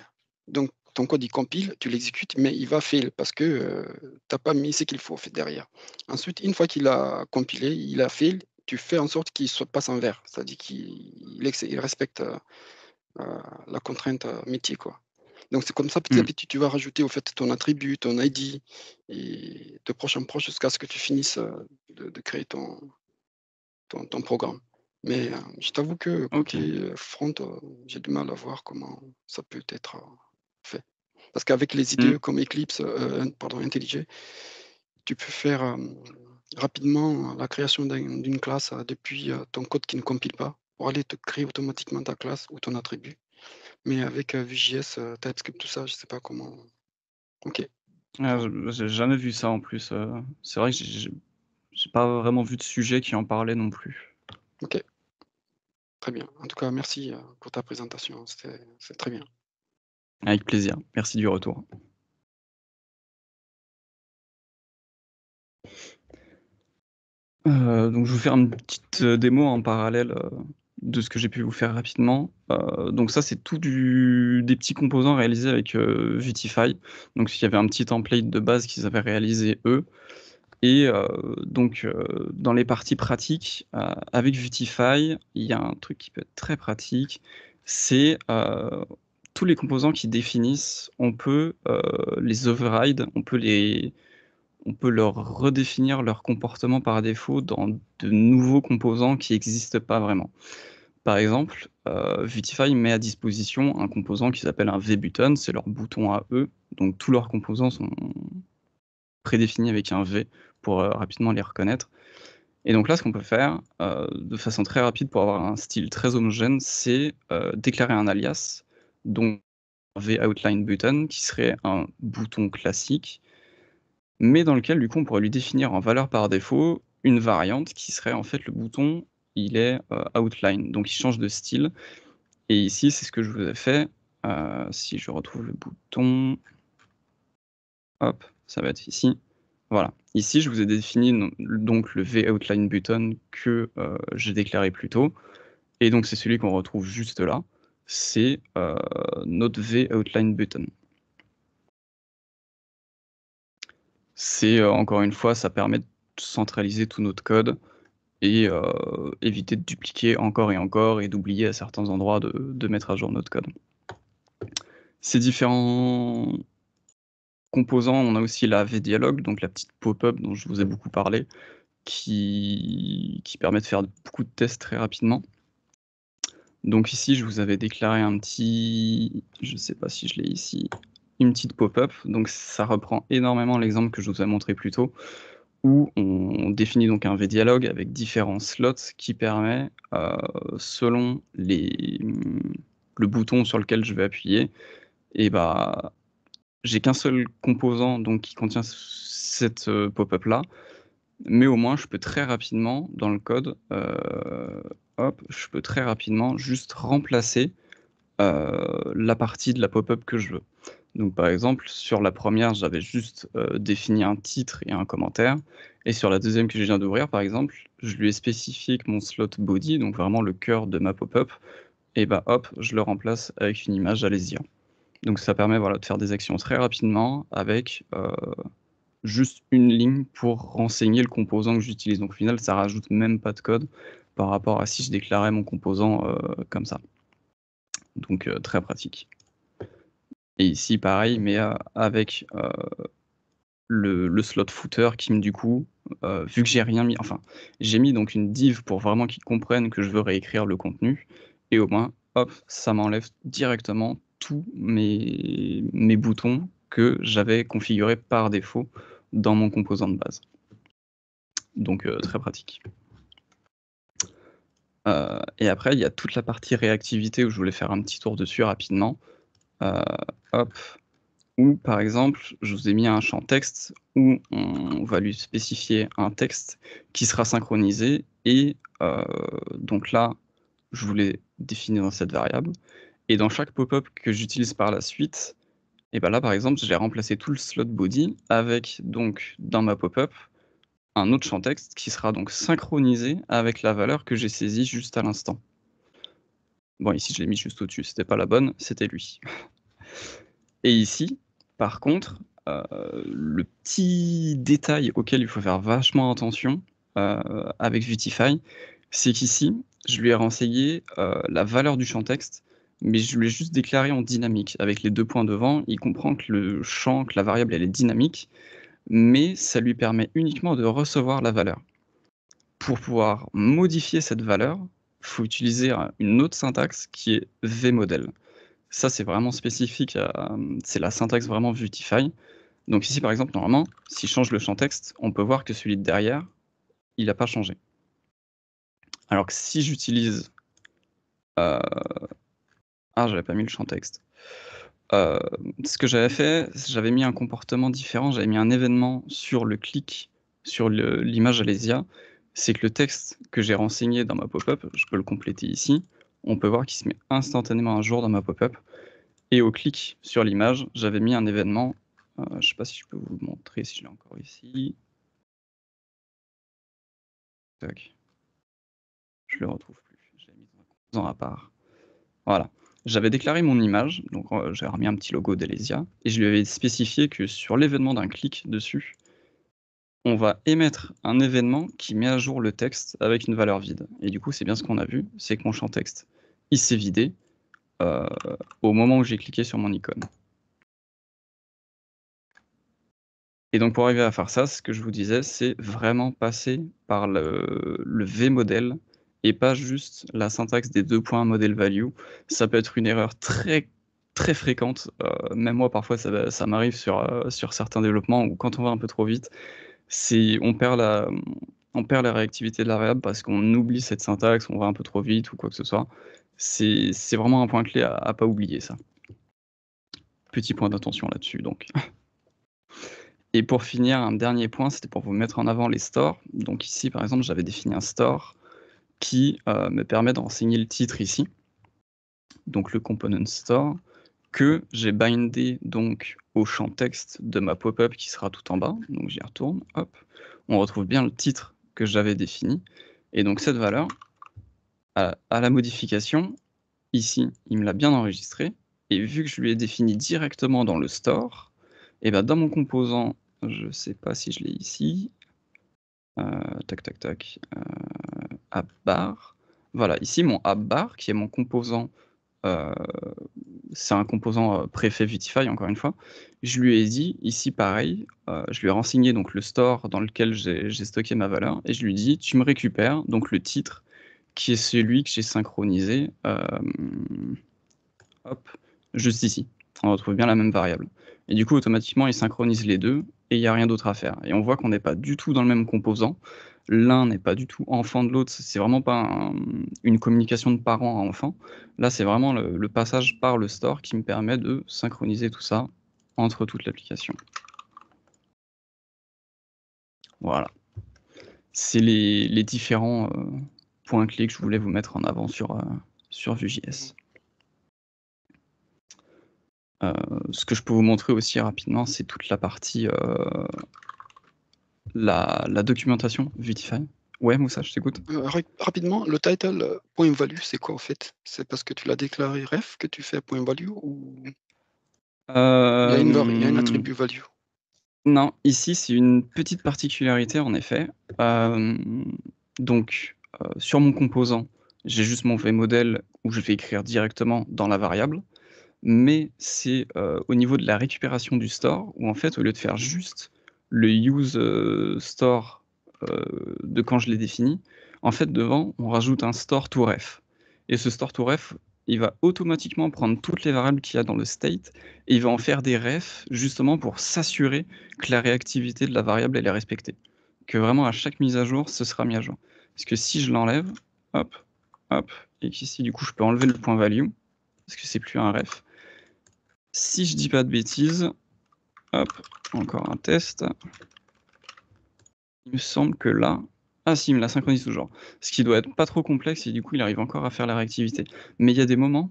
S3: Donc ton code, il compile, tu l'exécutes, mais il va fail parce que, tu as pas mis ce qu'il faut, en fait, derrière. Ensuite, une fois qu'il a compilé, il a fail, tu fais en sorte qu'il soit passe en vert, c'est-à-dire il respecte, la contrainte, métier, quoi. Donc c'est comme ça, petit à
S1: Mmh.
S3: petit, tu vas rajouter, au fait, ton attribut, ton ID et de proche en proche jusqu'à ce que tu finisses, de créer ton programme. Mais, je t'avoue que côté,
S1: OK.
S3: front, j'ai du mal à voir comment ça peut être, fait. Parce qu'avec les
S1: Mmh.
S3: IDE comme Eclipse, pardon, IntelliJ, tu peux faire, rapidement la création d'une classe, depuis, ton code qui ne compile pas, pour aller te créer automatiquement ta classe ou ton attribut. Mais avec, Vue.js, TypeScript, tout ça, je sais pas comment. OK,
S1: Ah,
S3: bon,
S1: j'ai jamais vu ça en plus, c'est vrai que j'ai pas vraiment vu de sujet qui en parlait non plus.
S3: OK, très bien. En tout cas, merci, pour ta présentation, c'est très bien.
S1: Avec plaisir. Merci du retour. Donc je vais vous faire une petite, démo en parallèle, de ce que j'ai pu vous faire rapidement. Donc ça, c'est tout des petits composants réalisés avec Vuetify. Donc il y avait un petit template de base qu'ils avaient réalisé eux. Et donc dans les parties pratiques, avec Vuetify, il y a un truc qui peut être très pratique, c'est tous les composants qui définissent, on peut les override, on peut leur redéfinir leur comportement par défaut dans de nouveaux composants qui n'existent pas vraiment. Par exemple, Vuetify met à disposition un composant qui s'appelle un V-button, c'est leur bouton à eux, donc tous leurs composants sont prédéfinis avec un V pour rapidement les reconnaître. Et donc là, ce qu'on peut faire de façon très rapide pour avoir un style très homogène, c'est déclarer un alias, donc V-outline button, qui serait un bouton classique, mais dans lequel, du coup, on pourrait lui définir en valeur par défaut une variante qui serait en fait le bouton, il est outline, donc il change de style. Et ici, c'est ce que je vous ai fait. Si je retrouve le bouton, hop, ça va être ici. Voilà. Ici, je vous ai défini donc le V-outline button que j'ai déclaré plus tôt. Et donc, c'est celui qu'on retrouve juste là. C'est notre V-outline button. C'est encore une fois, ça permet de centraliser tout notre code et éviter de dupliquer encore et encore et d'oublier à certains endroits de mettre à jour notre code. Ces différents composants, on a aussi la V-dialog, donc la petite pop-up dont je vous ai beaucoup parlé, qui permet de faire beaucoup de tests très rapidement. Donc ici, je vous avais déclaré un petit, je ne sais pas si je l'ai ici, une petite pop-up. Donc ça reprend énormément l'exemple que je vous ai montré plus tôt, où on définit donc un V-dialog avec différents slots qui permet, selon le bouton sur lequel je vais appuyer, et bah, j'ai qu'un seul composant donc qui contient cette pop-up là, mais au moins je peux très rapidement dans le code, hop, je peux très rapidement juste remplacer la partie de la pop-up que je veux. Donc par exemple, sur la première, j'avais juste défini un titre et un commentaire, et sur la deuxième que je viens d'ouvrir, par exemple, je lui ai spécifié que mon slot body, donc vraiment le cœur de ma pop-up, et bah hop, je le remplace avec une image Alésia. Donc ça permet voilà, de faire des actions très rapidement avec juste une ligne pour renseigner le composant que j'utilise. Donc au final, ça rajoute même pas de code par rapport à si je déclarais mon composant comme ça. Donc très pratique. Et ici, pareil, mais avec le slot footer qui me, du coup, vu que j'ai rien mis, enfin, j'ai mis donc une div pour vraiment qu'ils comprennent que je veux réécrire le contenu, et au moins, hop, ça m'enlève directement tous mes boutons que j'avais configurés par défaut dans mon composant de base. Donc très pratique. Et après, il y a toute la partie réactivité où je voulais faire un petit tour dessus rapidement. Hop, où par exemple, je vous ai mis un champ texte où on va lui spécifier un texte qui sera synchronisé, et donc là, je voulais définir dans cette variable. Et dans chaque pop-up que j'utilise par la suite, et ben là par exemple, j'ai remplacé tout le slot body avec donc dans ma pop-up un autre champ texte qui sera donc synchronisé avec la valeur que j'ai saisie juste à l'instant. Bon, ici je l'ai mis juste au-dessus, c'était pas la bonne, c'était lui. Et ici, par contre, le petit détail auquel il faut faire vachement attention avec Vuetify, c'est qu'ici, je lui ai renseigné la valeur du champ texte, mais je lui ai juste déclaré en dynamique. Avec les 2 points devant, il comprend que le champ, que la variable, elle est dynamique, mais ça lui permet uniquement de recevoir la valeur. Pour pouvoir modifier cette valeur, il faut utiliser une autre syntaxe qui est vmodel. Ça, c'est vraiment spécifique, c'est la syntaxe vraiment Vuetify. Donc ici, par exemple, normalement, si je change le champ texte, on peut voir que celui de derrière, il n'a pas changé. Alors que si j'utilise... Ah, j'avais pas mis le champ texte. Ce que j'avais fait, j'avais mis un comportement différent, j'avais mis un événement sur le clic sur l'image Alésia. C'est que le texte que j'ai renseigné dans ma pop-up, je peux le compléter ici, on peut voir qu'il se met instantanément à jour dans ma pop-up. Et au clic sur l'image, j'avais mis un événement, je ne sais pas si je peux vous le montrer, si je l'ai encore ici. Tac. Je le retrouve plus, je l'ai mis dans un à part. Voilà. J'avais déclaré mon image, donc j'ai remis un petit logo d'Elesia, et je lui avais spécifié que sur l'événement d'un clic dessus, on va émettre un événement qui met à jour le texte avec une valeur vide. Et du coup, c'est bien ce qu'on a vu, c'est que mon champ texte, il s'est vidé au moment où j'ai cliqué sur mon icône. Et donc pour arriver à faire ça, ce que je vous disais, c'est vraiment passer par le V-model et pas juste la syntaxe des 2 points model value. Ça peut être une erreur très fréquente. Même moi, parfois, ça m'arrive sur certains développements où quand on va un peu trop vite, on perd la réactivité de la variable parce qu'on oublie cette syntaxe, on va un peu trop vite ou quoi que ce soit. C'est vraiment un point clé à pas oublier, ça. Petit point d'attention là-dessus, donc. Et pour finir, un dernier point, c'était pour vous mettre en avant les stores. Donc ici, par exemple, j'avais défini un store qui me permet de renseigner le titre ici, donc le component store, que j'ai bindé donc au champ texte de ma pop-up qui sera tout en bas. Donc j'y retourne, hop, on retrouve bien le titre que j'avais défini. Et donc cette valeur, à la modification, ici, il me l'a bien enregistré. Et vu que je lui ai défini directement dans le store, et ben dans mon composant, je ne sais pas si je l'ai ici, tac, app bar. Voilà, ici mon app bar qui est mon composant, c'est un composant préfet Vitify encore une fois. Je lui ai dit ici pareil, je lui ai renseigné donc le store dans lequel j'ai stocké ma valeur et je lui dis tu me récupères donc le titre qui est celui que j'ai synchronisé, hop, juste ici. On retrouve bien la même variable. Et du coup, automatiquement, il synchronise les deux et il n'y a rien d'autre à faire. Et on voit qu'on n'est pas du tout dans le même composant. L'un n'est pas du tout enfant de l'autre. C'est vraiment pas une communication de parent à enfant. Là, c'est vraiment le passage par le store qui me permet de synchroniser tout ça entre toute l'application. Voilà. C'est les différents points clés que je voulais vous mettre en avant sur Vue.js. Ce que je peux vous montrer aussi rapidement, c'est toute la partie la documentation Vuetify. Ouais, Moussa, je t'écoute.
S3: Rapidement, le title point value, c'est quoi en fait? C'est parce que tu l'as déclaré ref que tu fais point value ou il y a un attribut value?
S1: Non, ici c'est une petite particularité en effet. Donc sur mon composant, j'ai juste mon vModel où je vais écrire directement dans la variable, mais c'est au niveau de la récupération du store où en fait au lieu de faire juste le use store de quand je l'ai défini, en fait devant on rajoute un store to ref. Et ce store to ref, il va automatiquement prendre toutes les variables qu'il y a dans le state et il va en faire des refs justement pour s'assurer que la réactivité de la variable elle est respectée. Que vraiment à chaque mise à jour, ce sera mis à jour. Parce que si je l'enlève, hop, hop, et qu'ici du coup je peux enlever le point value, parce que c'est plus un ref. Si je dis pas de bêtises, hop, encore un test. Il me semble que là, ah si, il me la synchronise toujours. Ce qui doit être pas trop complexe et du coup, il arrive encore à faire la réactivité. Mais il y a des moments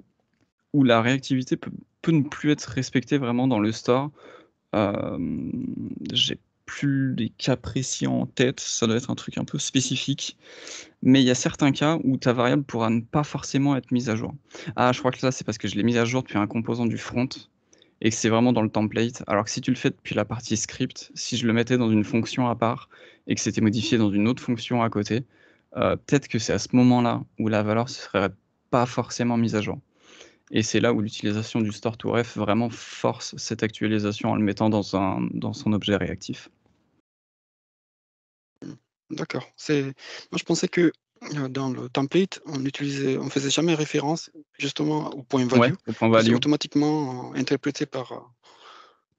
S1: où la réactivité peut ne plus être respectée vraiment dans le store. J'ai plus les cas précis en tête, ça doit être un truc un peu spécifique. Mais il y a certains cas où ta variable pourra ne pas forcément être mise à jour. Ah, je crois que là, c'est parce que je l'ai mise à jour depuis un composant du front et que c'est vraiment dans le template. Alors que si tu le fais depuis la partie script, si je le mettais dans une fonction à part et que c'était modifié dans une autre fonction à côté, peut-être que c'est à ce moment-là où la valeur ne serait pas forcément mise à jour. Et c'est là où l'utilisation du store to ref vraiment force cette actualisation en le mettant dans son objet réactif.
S3: D'accord. Moi, je pensais que dans le template, on faisait jamais référence justement au point
S1: Ouais,
S3: value.
S1: au point
S3: C'est
S1: value.
S3: automatiquement interprété par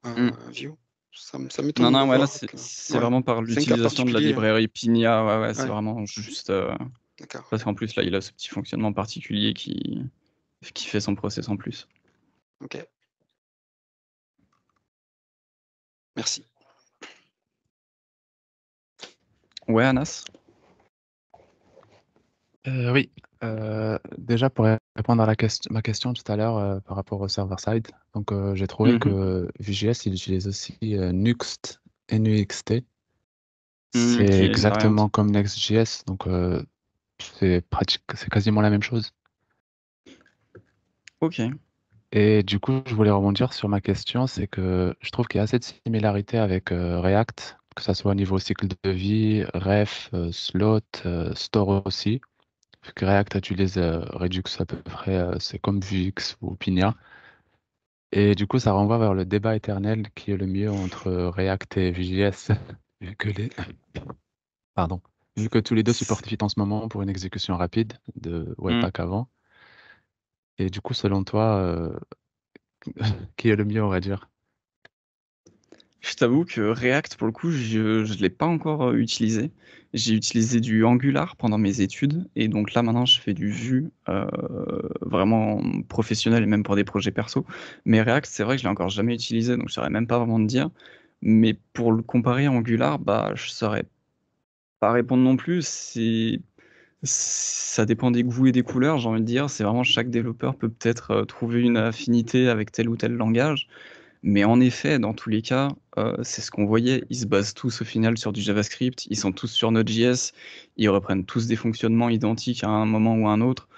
S3: Vue. Ça
S1: Non,
S3: m'étonne de
S1: non, ouais, là,
S3: voir que
S1: c'est vraiment par
S3: c'est un cas
S1: l'utilisation de la
S3: particulier.
S1: librairie Pinia. Ouais, c'est
S3: Ouais,
S1: vraiment juste
S3: d'accord.
S1: parce qu'en plus, là, il a ce petit fonctionnement particulier qui fait son process en plus.
S3: Ok. Merci.
S1: Ouais, Anas?
S2: Oui, déjà pour répondre à ma question tout à l'heure par rapport au server-side, donc j'ai trouvé que Vue.js il utilise aussi Nuxt, NUXT. C'est
S1: Qui est une variante.
S2: exactement comme Next.js, donc c'est quasiment la même chose.
S1: Ok.
S2: Et du coup, je voulais rebondir sur ma question, c'est que je trouve qu'il y a assez de similarités avec React, que ce soit au niveau cycle de vie, ref, slot, store aussi. Vu que React utilise Redux à peu près, c'est comme Vue.js ou Pinia. Et du coup, ça renvoie vers le débat éternel qui est le mieux entre React et Vue.js, vu que pardon, vu que tous les deux supportent Vite en ce moment pour une exécution rapide de
S1: Hmm.
S2: Webpack avant. Et du coup, selon toi, qui est le mieux, on va dire?
S1: Je t'avoue que React, pour le coup, je ne l'ai pas encore utilisé. J'ai utilisé du Angular pendant mes études, et donc là maintenant je fais du Vue vraiment professionnel et même pour des projets perso. Mais React, c'est vrai que je l'ai encore jamais utilisé, donc je saurais même pas vraiment te dire. Mais pour le comparer à Angular, bah je saurais pas répondre non plus. Ça dépend des goûts et des couleurs, j'ai envie de dire. C'est vraiment chaque développeur peut peut-être trouver une affinité avec tel ou tel langage. Mais en effet, dans tous les cas, c'est ce qu'on voyait. Ils se basent tous au final sur du JavaScript. Ils sont tous sur Node.js. Ils reprennent tous des fonctionnements identiques à un moment ou à un autre.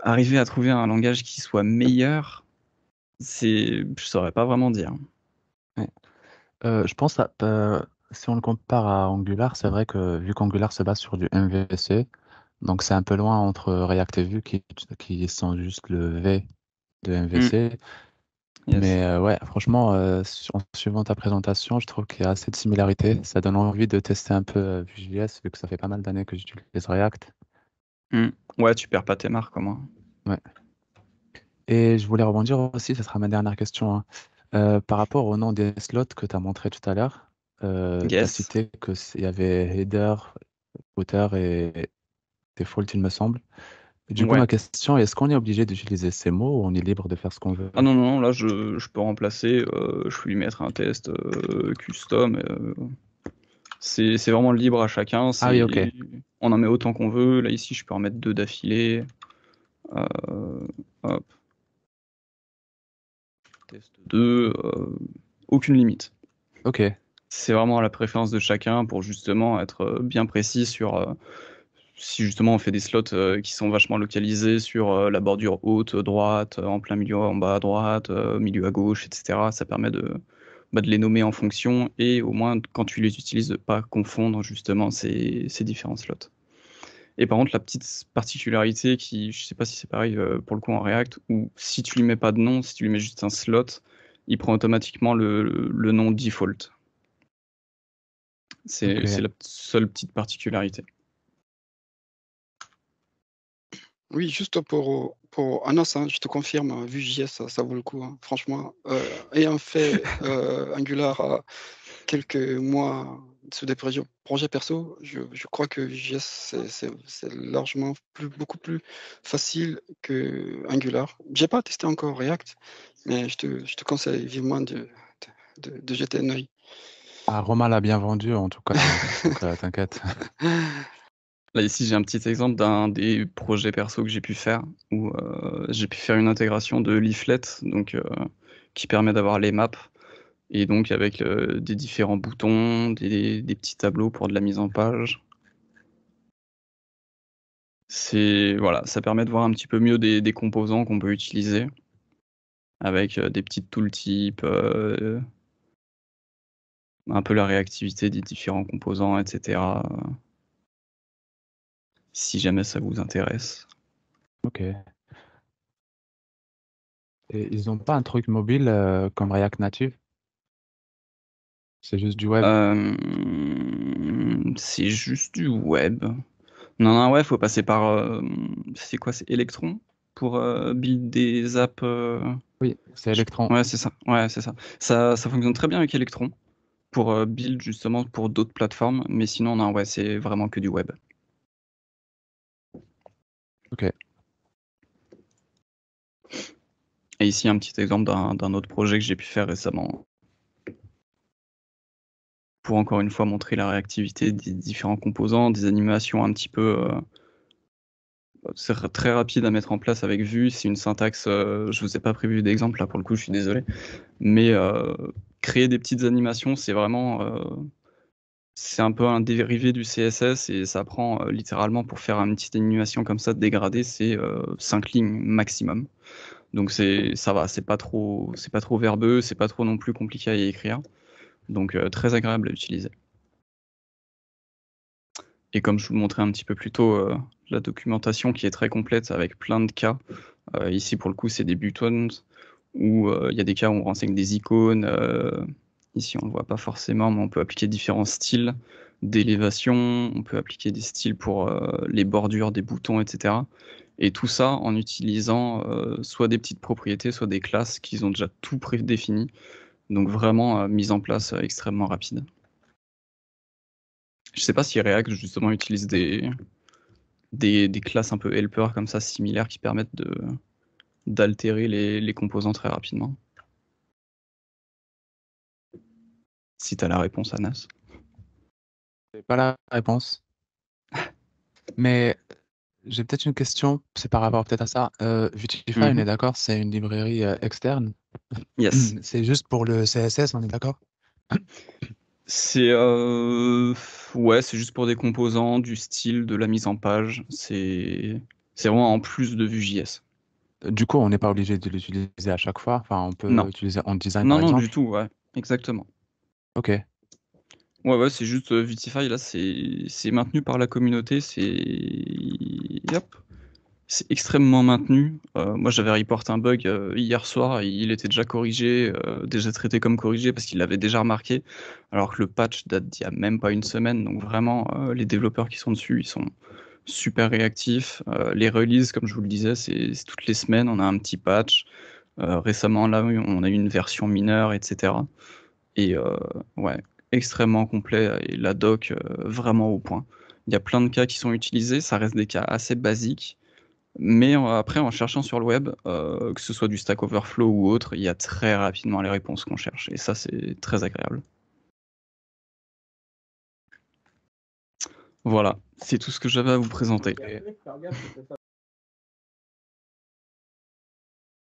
S1: Arriver à trouver un langage qui soit meilleur, je saurais pas vraiment dire.
S2: Ouais. Je pense si on le compare à Angular, c'est vrai que vu qu'Angular se base sur du MVC, donc c'est un peu loin entre React et Vue qui sont juste le V de
S1: Hmm,
S2: MVC.
S1: yes.
S2: Mais ouais, franchement, en suivant ta présentation, je trouve qu'il y a assez de similarités. Ça donne envie de tester un peu Vue.js, vu que ça fait pas mal d'années que j'utilise React.
S1: Hmm. Ouais, tu perds pas tes marques, comme moi.
S2: Ouais. Et je voulais rebondir aussi, ce sera ma dernière question, hein. Par rapport au nom des slots que tu as montré tout à l'heure, tu as
S1: Yes.
S2: cité qu'il y avait header, footer et default, il me semble. Du coup,
S1: Ouais.
S2: ma question est, est-ce qu'on est obligé d'utiliser ces mots ou on est libre de faire ce qu'on veut?
S1: Ah non, non, non, là, je peux remplacer, je peux lui mettre un test custom. C'est vraiment libre à chacun.
S2: Ah oui, ok.
S1: On en met autant qu'on veut. Là, ici, je peux en mettre deux d'affilée. Hop, test 2. Aucune limite.
S2: Ok.
S1: C'est vraiment à la préférence de chacun pour justement être bien précis sur si justement on fait des slots qui sont vachement localisés sur la bordure haute droite, en plein milieu en bas à droite, milieu à gauche, etc. Ça permet de les nommer en fonction et au moins quand tu les utilises de pas confondre justement ces différents slots. Et par contre, la petite particularité qui, je sais pas si c'est pareil pour le coup en React, où si tu lui mets pas de nom, si tu lui mets juste un slot, il prend automatiquement le nom default. C'est
S2: Ok.
S1: la seule petite particularité.
S3: Oui, juste pour Anas, hein, je te confirme, Vue.js, ça vaut le coup, hein. Franchement, ayant fait Angular quelques mois sous des projets perso, je crois que Vue.js, c'est largement beaucoup plus facile que Angular. J'ai pas testé encore React, mais je te conseille vivement de jeter un œil.
S2: Ah, Romain l'a bien vendu en tout cas, hein. Donc t'inquiète.
S1: Là, ici, j'ai un petit exemple d'un des projets perso que j'ai pu faire, où j'ai pu faire une intégration de Leaflet, donc, qui permet d'avoir les maps, et donc avec des différents boutons, des petits tableaux pour de la mise en page. Voilà, ça permet de voir un petit peu mieux des composants qu'on peut utiliser, avec des petites tooltips, un peu la réactivité des différents composants, etc. Si jamais ça vous intéresse.
S2: Ok. Et ils n'ont pas un truc mobile comme React Native? C'est juste du web.
S1: C'est juste du web. Non, non, ouais, faut passer par. C'est quoi? C'est Electron pour build des apps.
S2: Oui, c'est Electron.
S1: Ouais, c'est ça. Ouais, c'est ça. Ça fonctionne très bien avec Electron pour build justement pour d'autres plateformes. Mais sinon, non, ouais, c'est vraiment que du web.
S2: Ok.
S1: Et ici, un petit exemple d'un autre projet que j'ai pu faire récemment pour encore une fois montrer la réactivité des différents composants, des animations un petit peu. C'est très rapide à mettre en place avec Vue. C'est une syntaxe. Je vous ai pas prévu d'exemple là pour le coup, je suis désolé. Mais créer des petites animations, c'est vraiment C'est un peu un dérivé du CSS et ça prend littéralement pour faire une petite animation comme ça de dégradé, c'est 5 lignes maximum. Donc ça va, c'est pas trop verbeux, c'est pas trop non plus compliqué à y écrire. Donc très agréable à utiliser. Et comme je vous le montrais un petit peu plus tôt, la documentation qui est très complète avec plein de cas. Ici pour le coup c'est des buttons où il y a des cas où on renseigne des icônes. Ici on le voit pas forcément, mais on peut appliquer différents styles d'élévation, on peut appliquer des styles pour les bordures des boutons, etc. Et tout ça en utilisant soit des petites propriétés, soit des classes qu'ils ont déjà tout prédéfini. Donc vraiment mise en place extrêmement rapide. Je sais pas si React justement utilise des classes un peu helper comme ça similaires qui permettent d'altérer les composants très rapidement. Si tu as la réponse, Anas.
S2: J'ai pas la réponse. Mais j'ai peut-être une question, c'est par rapport peut-être à ça. Vitify, on est d'accord, c'est une librairie externe.
S1: Yes.
S2: C'est juste pour le CSS, on est d'accord?
S1: C'est ouais, c'est juste pour des composants, du style, de la mise en page. C'est vraiment en plus de Vue.js.
S2: Du coup, on n'est pas obligé de l'utiliser à chaque fois. Enfin, on peut
S1: Non.
S2: l'utiliser en design,
S1: Non,
S2: par
S1: non, du
S2: exemple.
S1: tout, ouais. Exactement.
S2: Ok.
S1: Ouais, c'est juste Vitify, là, c'est maintenu par la communauté, Hop. C'est extrêmement maintenu. Moi, j'avais reporté un bug hier soir, et il était déjà corrigé, déjà traité comme corrigé parce qu'il l'avait déjà remarqué, alors que le patch date d'il y a même pas une semaine. Donc vraiment, les développeurs qui sont dessus, ils sont super réactifs. Les releases, comme je vous le disais, c'est toutes les semaines, on a un petit patch. Récemment, là, on a eu une version mineure, etc. Et ouais, extrêmement complet et la doc vraiment au point. Il y a plein de cas qui sont utilisés, ça reste des cas assez basiques, mais après en cherchant sur le web, que ce soit du Stack Overflow ou autre, il y a très rapidement les réponses qu'on cherche et ça c'est très agréable. Voilà, c'est tout ce que j'avais à vous présenter.